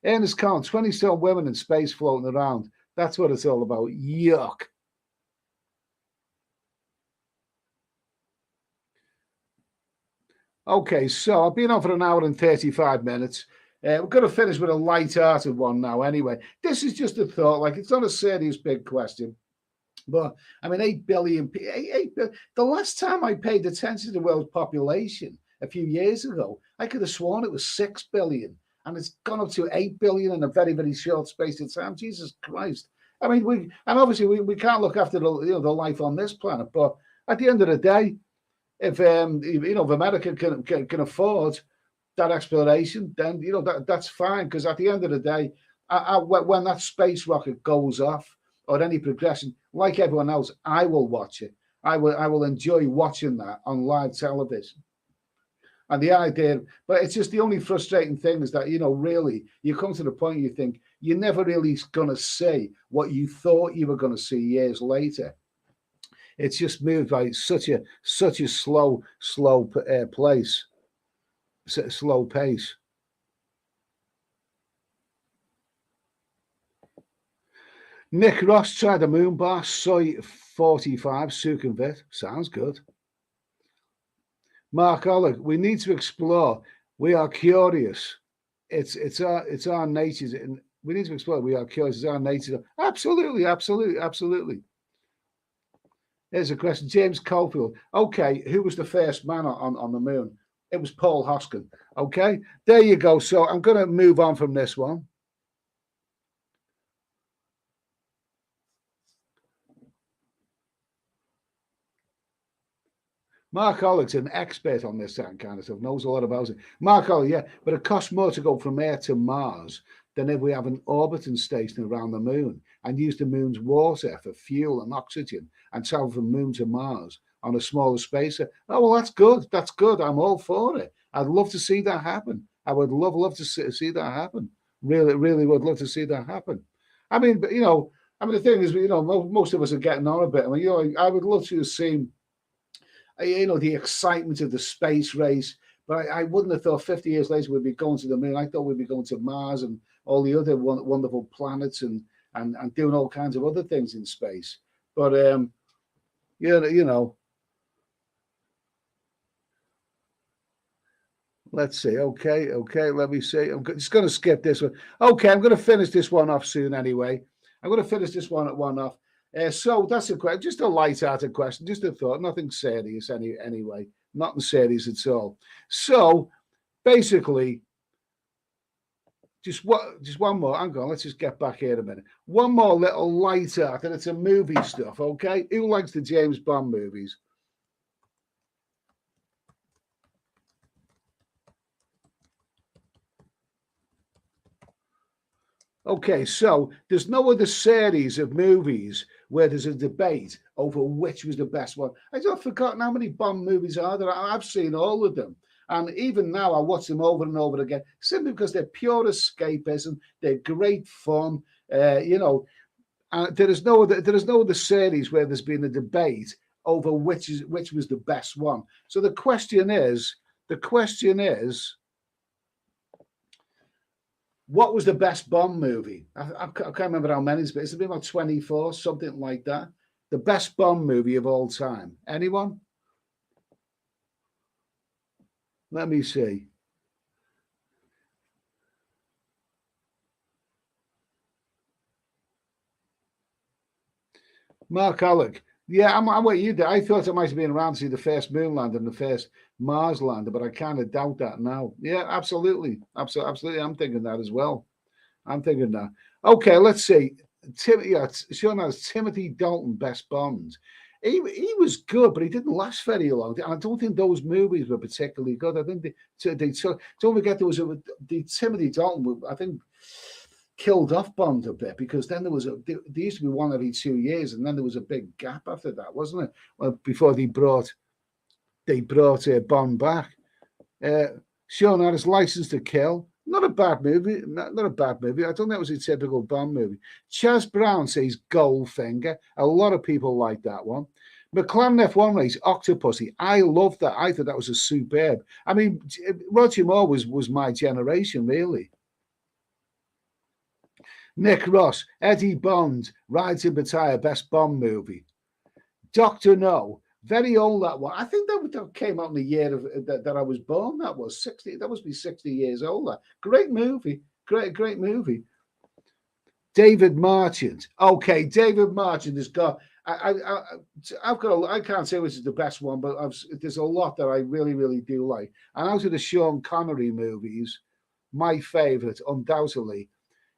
Ernest Cohen, 20-stone women in space floating around. That's what it's all about. Yuck. Okay, so I've been on for an hour and 35 minutes. We're going to finish with a light-hearted one now anyway. This is just a thought. Like, it's not a serious big question. But I mean, 8 billion. The last time I paid attention to the world's population a few years ago, I could have sworn it was 6 billion, and it's gone up to 8 billion in a very, very short space of time. Jesus Christ! I mean, obviously we can't look after the the life on this planet, but at the end of the day, if if America can afford that exploration, then that's fine. Because at the end of the day, when that space rocket goes off or any progression, like everyone else, I will watch it. I will enjoy watching that on live television. And the idea, but it's just the only frustrating thing is that really you come to the point you think you're never really going to see what you thought you were going to see years later. It's just moved by such a slow place, slow pace. Nick Ross tried a moon bar, soy 45, Sukhumvit. Sounds good. Mark Oleg, we need to explore. We are curious. It's our nature. We need to explore. We are curious. It's our nature. Absolutely, absolutely, absolutely. Here's a question. James Caulfield. Okay, who was the first man on the moon? It was Paul Hoskin. Okay, there you go. So I'm going to move on from this one. Mark Oleg's an expert on this kind of stuff, knows a lot about it. Mark Oleg, yeah, but it costs more to go from Earth to Mars than if we have an orbiting station around the moon and use the moon's water for fuel and oxygen and travel from moon to Mars on a smaller space. Oh, well, that's good. That's good. I'm all for it. I'd love to see that happen. I would love to see that happen. Really, really would love to see that happen. I mean, but the thing is, most of us are getting on a bit. I mean, I would love to have seen the excitement of the space race. But I wouldn't have thought 50 years later we'd be going to the moon. I thought we'd be going to Mars and all the other wonderful planets and doing all kinds of other things in space. But let's see. Okay, let me see. I'm just going to skip this one. Okay, I'm going to finish this one off soon anyway. I'm going to finish this one off. So that's a question, just a light-hearted question, just a thought, nothing serious anyway, nothing serious at all. So basically, just one more. Hang on, let's just get back here a minute. One more little light-hearted, it's a movie stuff, okay? Who likes the James Bond movies? Okay, so there's no other series of movies where there's a debate over which was the best one. I've forgotten how many Bond movies are there. I've seen all of them. And even now, I watch them over and over again, simply because they're pure escapism. They're great fun. There is no other series where there's been a debate over which was the best one. So the question is, what was the best Bond movie? I can't remember how many, but it's been about 24, something like that. The best Bond movie of all time. Anyone? Let me see. Mark Alec. Yeah, I'm what you did. I thought it might have been around to see the first moon lander and the first Mars lander, but I kind of doubt that now. Yeah, absolutely. Absolutely. I'm thinking that as well. I'm thinking that. Okay, let's see. Sean has Timothy Dalton, best Bond. He was good, but he didn't last very long. And I don't think those movies were particularly good. I think they don't forget there was the Timothy Dalton. I think killed off Bond a bit because then there used to be one every 2 years, and then there was a big gap after that, wasn't it? Well, before they brought Bond back. Sean Harris, License to Kill. Not a bad movie. Not a bad movie. I don't think it was a typical Bond movie. Chaz Brown says Goldfinger. A lot of people like that one. McLaren F1 race, Octopussy. I love that. I thought that was a superb. I mean, Roger Moore was my generation, really. Nick Ross, Eddie Bond, Rides in Battaya, best Bond movie. Dr. No, very old that one. I think that came out in the year that I was born. That was 60. That must be 60 years older. Great movie. Great movie. David Marchant. Okay, David Marchant has got. I've got. I can't say which is the best one, but there's a lot that I really, really do like. And out of the Sean Connery movies, my favorite, undoubtedly,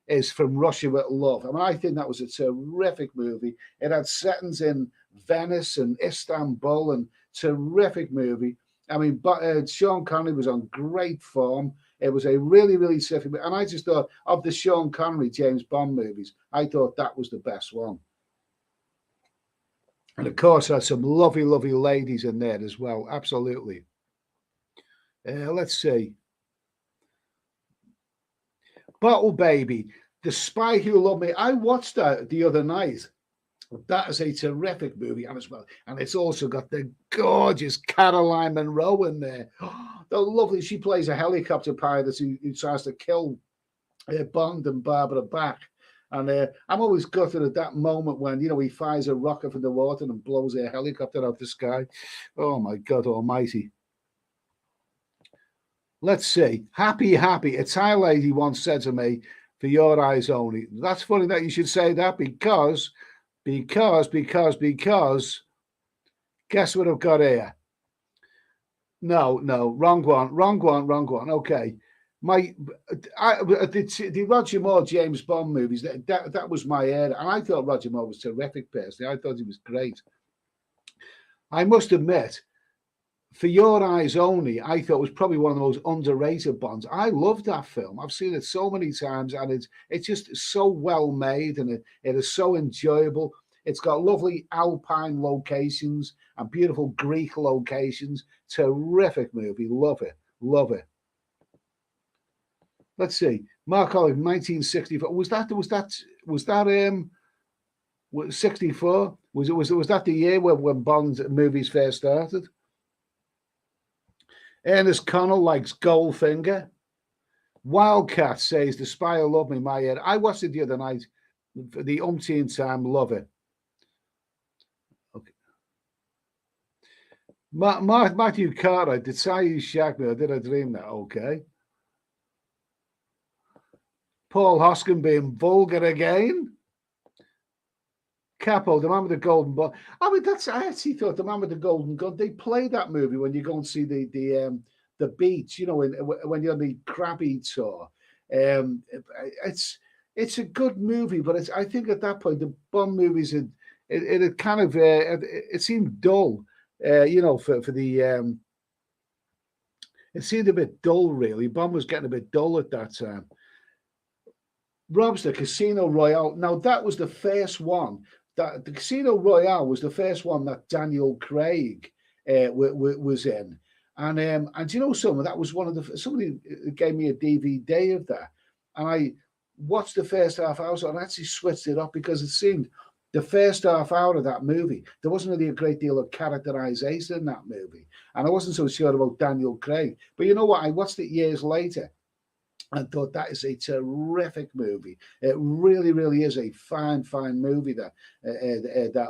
is From Russia with Love. I mean, I think that was a terrific movie. It had settings in Venice and Istanbul, and terrific movie. I mean, Sean Connery was on great form. It was a really, really terrific. And I just thought of the Sean Connery James Bond movies, I thought that was the best one. And of course, there's some lovely, lovely ladies in there as well. Absolutely. Let's see. Bottle Baby, The Spy Who Loved Me. I watched that the other night. That is a terrific movie, and it's also got the gorgeous Caroline Munro in there. The lovely. She plays a helicopter pilot who tries to kill Bond and Barbara Bach. And I'm always gutted at that moment when, he fires a rocket from the water and blows a helicopter out the sky. Oh, my God almighty. Let's see. Happy. A Thai lady once said to me, for your eyes only. That's funny that you should say that because, guess what I've got here? No, wrong one. Okay. The Roger Moore James Bond movies, that was my era. And I thought Roger Moore was terrific personally. I thought he was great. I must admit, For Your Eyes Only, I thought was probably one of the most underrated Bonds. I love that film. I've seen it so many times, and it's just so well made, and it is so enjoyable. It's got lovely alpine locations and beautiful Greek locations. Terrific movie. Love it. Let's see. Mark Olive, 1964. Was that 64? Was that the year when Bond movies first started? Ernest Connell likes Goldfinger. Wildcat says The Spy Who Loved Me, my head. I watched it the other night for the umpteenth time. Love it. Okay. Matthew Carter, did Sayu shag me or did I dream that? Okay. Paul Hoskin being vulgar again. Capo, The Man with the Golden Gun. I mean, I actually thought The Man with the Golden Gun, they play that movie when you go and see the beach, when you're on the Krabby tour. It's a good movie, but I think at that point the Bond movies it kind of it seemed dull, for the it seemed a bit dull really. Bond was getting a bit dull at that time. Robster, Casino Royale. Now that was the first one. That the Casino Royale was the first one that Daniel Craig was in, and you know something, that was one of somebody gave me a DVD of that, and I watched the first half hour, so I actually switched it up because it seemed the first half hour of that movie there wasn't really a great deal of characterization in that movie, and I wasn't so sure about Daniel Craig. But you know what? I watched it years later and thought that is a terrific movie. It really, really is a fine movie. That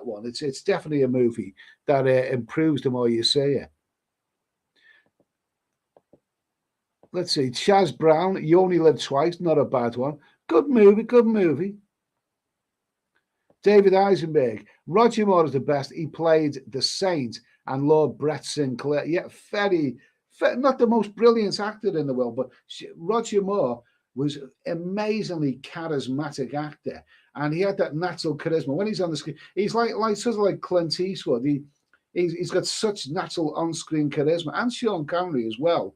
one. It's definitely a movie that improves the more you see it. Let's see. Chaz Brown, You Only Live Twice. Not a bad one. Good movie. David Eisenberg. Roger Moore is the best. He played the Saint and Lord Brett Sinclair. Yeah, not the most brilliant actor in the world, but Roger Moore was amazingly charismatic actor, and he had that natural charisma. When he's on the screen, he's like sort of like Clint Eastwood. He's got such natural on-screen charisma, and Sean Connery as well,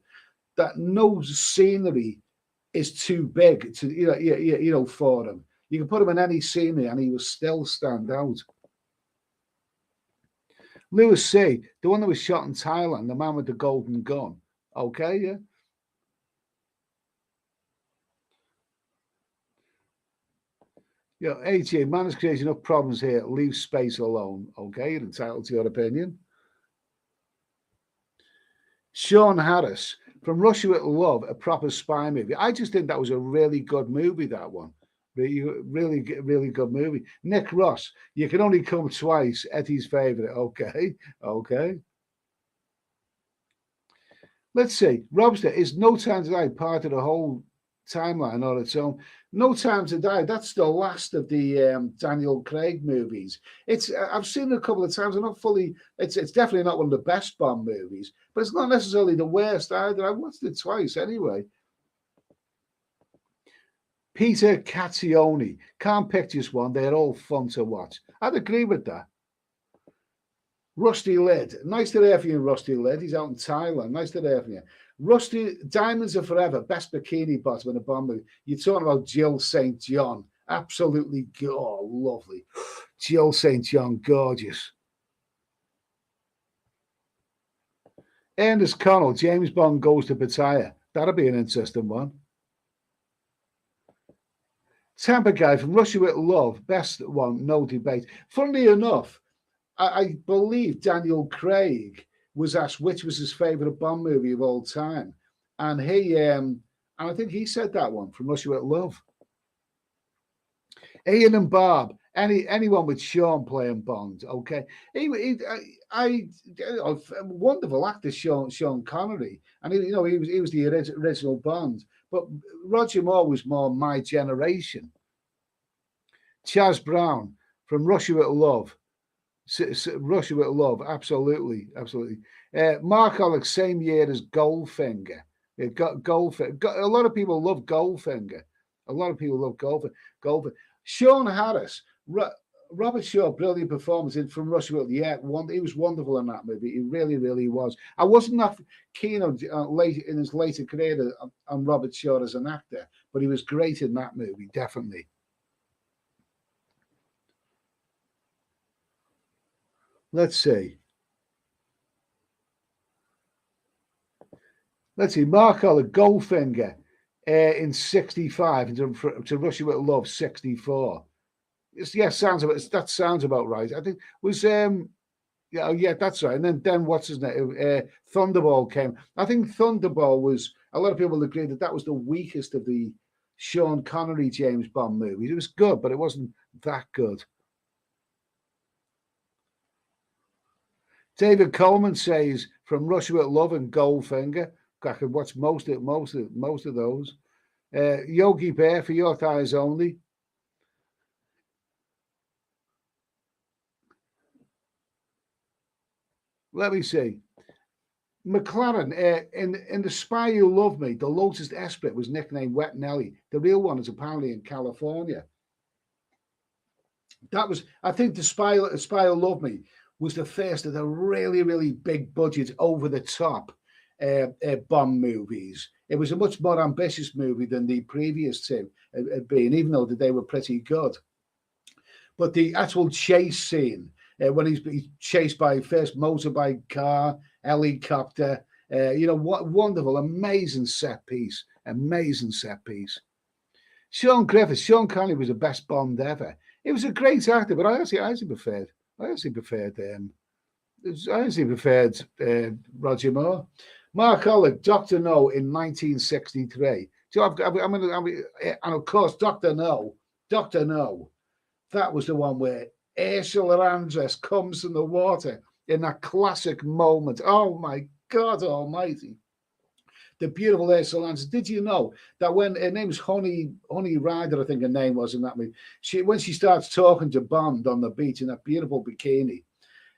that no scenery is too big to for him. You can put him in any scenery, and he will still stand out. Lewis C., the one that was shot in Thailand, The Man with the Golden Gun. Okay, yeah. Yeah, AJ, man is creating enough problems here. Leave space alone. Okay, you're entitled to your opinion. Sean Harris, From Russia with Love, a proper spy movie. I just think that was a really good movie, that one. Really good movie. Nick Ross, You Can Only Come Twice, Eddie's favorite. Okay. Let's see. Robster, is No Time to Die part of the whole timeline on its own? No Time to Die, that's the last of the Daniel Craig movies. I've seen it a couple of times. It's definitely not one of the best Bond movies, but it's not necessarily the worst either. I watched it twice anyway. Peter Caccione, can't pick just one. They're all fun to watch. I'd agree with that. Rusty Lid, nice to hear from you, Rusty Lid. He's out in Thailand. Nice to hear from you. Rusty, Diamonds Are Forever, best bikini bottom in a Bond movie. You're talking about Jill St. John. Absolutely, lovely. Jill St. John, gorgeous. Ernest Connell, James Bond Goes to Pattaya. That'll be an interesting one. Tampa Guy, From Russia with Love, best one, no debate. Funnily enough, I believe Daniel Craig was asked which was his favorite Bond movie of all time, and I think he said that one, From Russia with Love. Ian and Bob, anyone with Sean playing Bond, okay? A wonderful actor, Sean Connery, and he was the original Bond. But Roger Moore was more my generation. Chaz Brown from Russia with Love. Russia with Love, absolutely, absolutely. Mark Alex, same year as Goldfinger. Goldfinger. A lot of people love Goldfinger. A lot of people love Goldfinger. Sean Harris, Robert Shaw, brilliant performance in From Russia with Love. Yeah, he was wonderful in that movie. He really, really was. I wasn't that keen on late in his later career on Robert Shaw as an actor, but he was great in that movie, definitely. Let's see. Mark Holler, Goldfinger in 65 to Russia with Love 64. Yeah, that sounds about right. I think was yeah, that's right. And then what's his name? Thunderball came. I think Thunderball was, a lot of people agree that was the weakest of the Sean Connery James Bond movies. It was good, but it wasn't that good. David Coleman says From Russia with Love and Goldfinger. I could watch most of those. Yogi Bear, For Your Thighs Only. Let me see. McLaren, in The Spy Who Loved Me, the Lotus Esprit was nicknamed Wet Nelly. The real one is apparently in California. That was, I think, The Spy Who Loved Me was the first of the really, really big budget, over the top Bond movies. It was a much more ambitious movie than the previous two had been, even though they were pretty good. But the actual chase scene, when he's chased by first motorbike, car, helicopter, what wonderful, amazing set piece. Sean Connery was the best Bond ever. He was a great actor, but I actually preferred Roger Moore. Mark Hollick, Dr. No in 1963. And of course, Dr. No, that was the one where Ursula Andress comes from the water in that classic moment. Oh my God almighty. The beautiful Ursula Andress. Did you know that when her name's Honey Rider, I think her name was in that movie, when she starts talking to Bond on the beach in that beautiful bikini,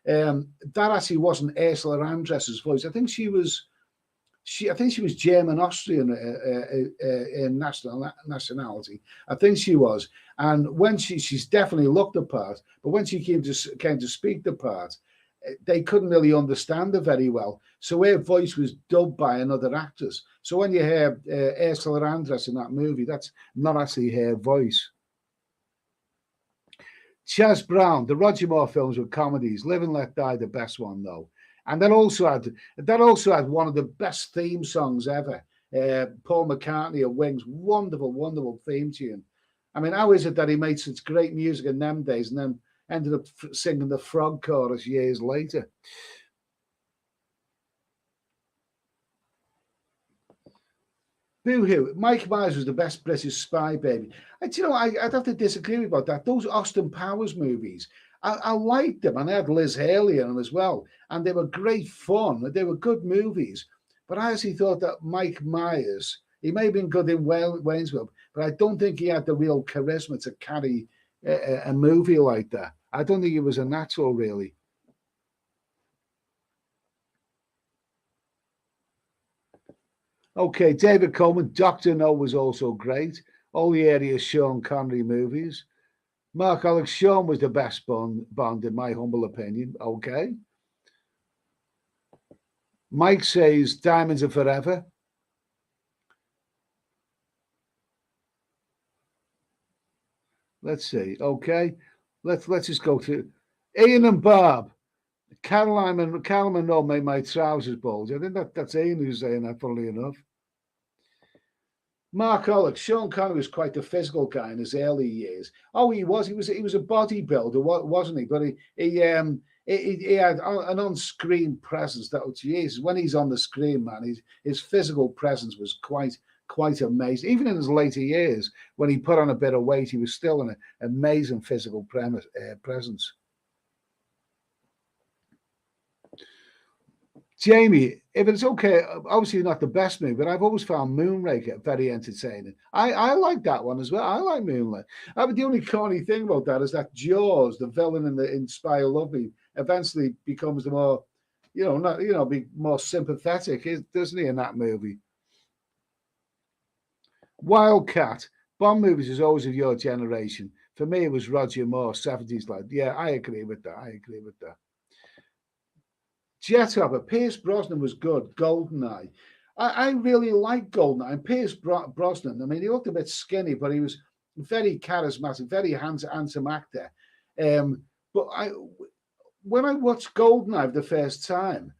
that actually wasn't Ursula Andress's voice. I think she was German Austrian in nationality. I think she was. And when she's definitely looked the part, but when she came to speak the part, they couldn't really understand her very well. So her voice was dubbed by another actress. So when you hear Ursula Andress in that movie, that's not actually her voice. Chaz Brown, the Roger Moore films were comedies. Live and Let Die, the best one though. And that also had one of the best theme songs ever. Paul McCartney of Wings, wonderful, wonderful theme tune. I mean, how is it that he made such great music in them days and then ended up singing the frog chorus years later? Boo-hoo. Mike Myers was the best British spy, baby. I'd have to disagree about that. Those Austin Powers movies, I liked them, and they had Liz Haley in them as well, and they were great fun. They were good movies, but I actually thought that Mike Myers, he may have been good in Wayne's World, but I don't think he had the real charisma to carry a movie like that. I don't think he was a natural, really. Okay, David Coleman, Dr. No was also great. All the areas Sean Connery movies. Mark Alex, Sean was the best Bond in my humble opinion. Okay. Mike says Diamonds Are Forever. Let's see. Okay. Let's just go to Ian and Bob. Caroline Monroe made my trousers bulge. I think that's Ian who's saying that, funnily enough. Mark Alex, Sean Connery was quite a physical guy in his early years. Oh, he was. He was a bodybuilder, wasn't he? But he had an on-screen presence that, Jesus, when he's on the screen, man, his physical presence was quite quite amazing. Even in his later years, when he put on a bit of weight, he was still an amazing physical presence. Jamie, if it's okay, obviously not the best movie, but I've always found Moonraker very entertaining. I like that one as well. I like Moonlight. But the only corny thing about that is that Jaws, the villain in Spy Who Loved Me, eventually becomes the more, be more sympathetic, doesn't he, in that movie? Wildcat, Bond movies is always of your generation. For me, it was Roger Moore, 70s lad. Yeah, I agree with that. Jethro, Pierce Brosnan was good. Goldeneye. I really like Goldeneye. And Pierce Brosnan, I mean, he looked a bit skinny, but he was very charismatic, very handsome actor. But when I watched Goldeneye the first time,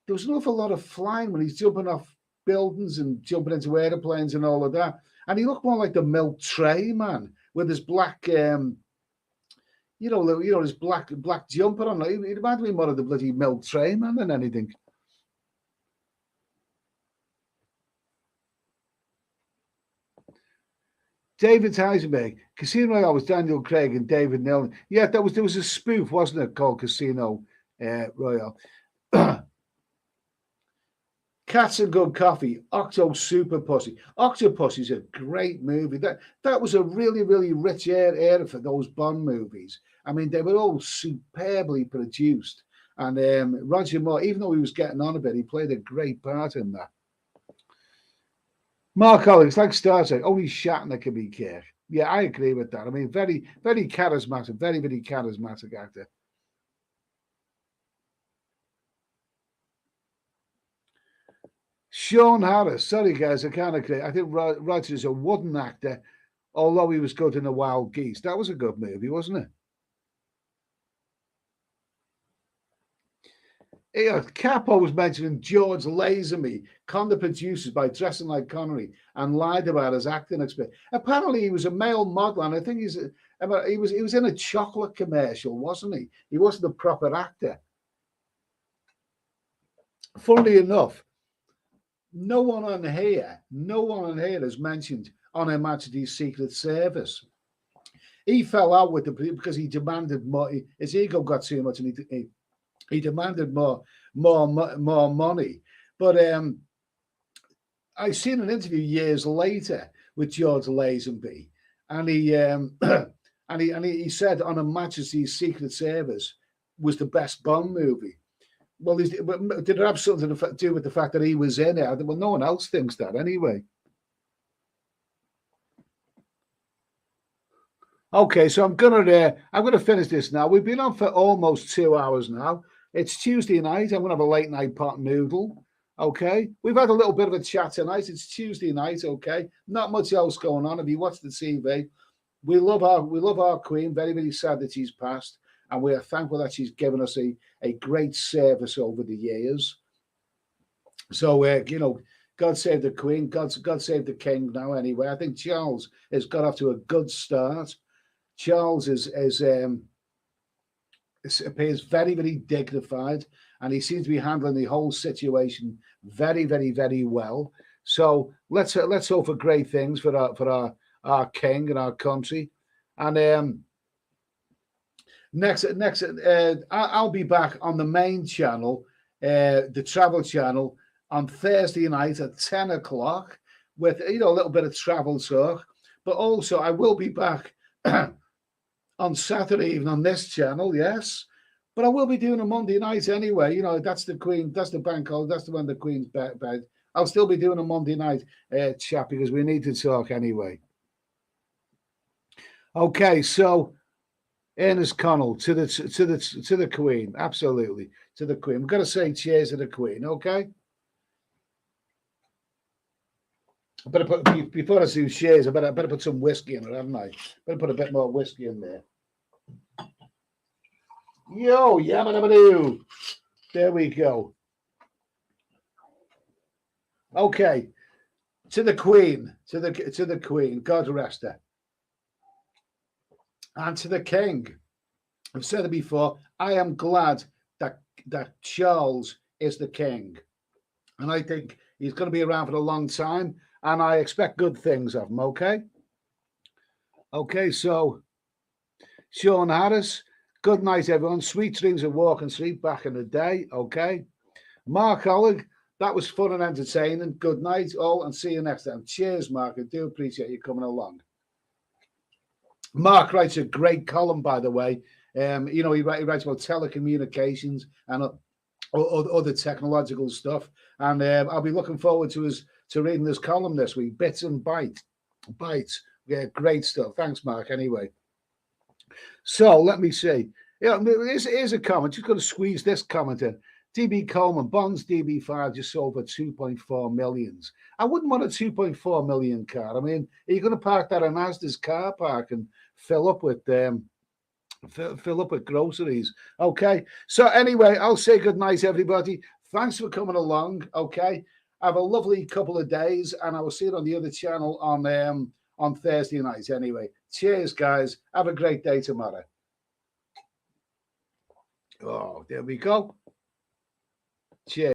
there was an awful lot of flying when he's jumping off buildings and jumping into airplanes and all of that. And he looked more like the milk tray man with his black his black jumper on. He reminded me more of the bloody milk tray man than anything. David Heisenberg, Casino Royale was Daniel Craig and David Niven. Yeah, there was a spoof, wasn't it, called Casino Royale? Cats and Good Coffee, Octo Super Pussy. Octopussy's a great movie. That was a really, really rich era for those Bond movies. I mean, they were all superbly produced. And Roger Moore, even though he was getting on a bit, he played a great part in that. Mark Collins, like Star Trek, only Shatner can be Kirk. Yeah, I agree with that. I mean, very, very charismatic, very, very charismatic actor. Sean Harris, sorry guys, I can't agree. I think Roger is a wooden actor, although he was good in The Wild Geese. That was a good movie, wasn't it? Yeah, Capo was mentioning George Lazenby conned the producers by dressing like Connery and lied about his acting experience. Apparently, he was a male model, and I think he was in a chocolate commercial, wasn't he? He wasn't a proper actor. Funnily enough, no one on here has mentioned On Her Majesty's Secret Service. He fell out with the because he demanded more. His ego got too much, and he demanded more money. But I seen an interview years later with George Lazenby, and he said On Her Majesty's Secret Service was the best Bond movie. Well, did it have something to do with the fact that he was in it? Well, no one else thinks that anyway. Okay, so I'm gonna finish this now. We've been on for almost 2 hours now. It's Tuesday night. I'm gonna have a late night pot noodle. Okay, we've had a little bit of a chat tonight. It's Tuesday night. Okay, not much else going on. If you watch the TV, we love our Queen. Very, very sad that she's passed. And we are thankful that she's given us a great service over the years. So, God save the Queen, God save the King now anyway. I think Charles has got off to a good start. Charles appears very, very dignified, and he seems to be handling the whole situation very, very, very well. So let's hope for great things for our King and our country. And Next, I'll be back on the main channel, the travel channel, on Thursday night at 10 o'clock with a little bit of travel talk. But also, I will be back on Saturday evening on this channel, yes. But I will be doing a Monday night anyway. That's the Queen, that's the bank holiday, that's the one the Queen's bed. I'll still be doing a Monday night chat because we need to talk anyway. Okay, so. Ernest Connell to the Queen, absolutely to the Queen. We've got to say cheers to the Queen, okay? I better put before I do cheers. I better put some whiskey in it, haven't I? Better put a bit more whiskey in there. Yo, yabba-dabba-doo. There we go. Okay, to the Queen, to the Queen. God rest her. And to the King, I've said it before, I am glad that Charles is the King. And I think he's going to be around for a long time. and I expect good things of them. Okay. Okay. So Sean Harris, good night, everyone. Sweet dreams of walking street back in the day. Okay. Mark Ollig, that was fun and entertaining. Good night, all, and see you next time. Cheers, Mark. I do appreciate you coming along. Mark writes a great column, by the way. You know, he writes about telecommunications and other technological stuff. And I'll be looking forward to reading this column this week. Bits and bites. Yeah, great stuff. Thanks, Mark. Anyway, so let me see. Yeah, here's a comment. Just going to squeeze this comment in. DB Coleman, Bonds DB5 just sold for 2.4 millions. I wouldn't want a 2.4 million car. I mean, are you going to park that in Asda's car park and fill up with groceries? Okay. So anyway, I'll say good night, everybody. Thanks for coming along. Okay. Have a lovely couple of days, and I will see you on the other channel on Thursday night. Anyway, cheers, guys. Have a great day tomorrow. Oh, there we go. Cheers.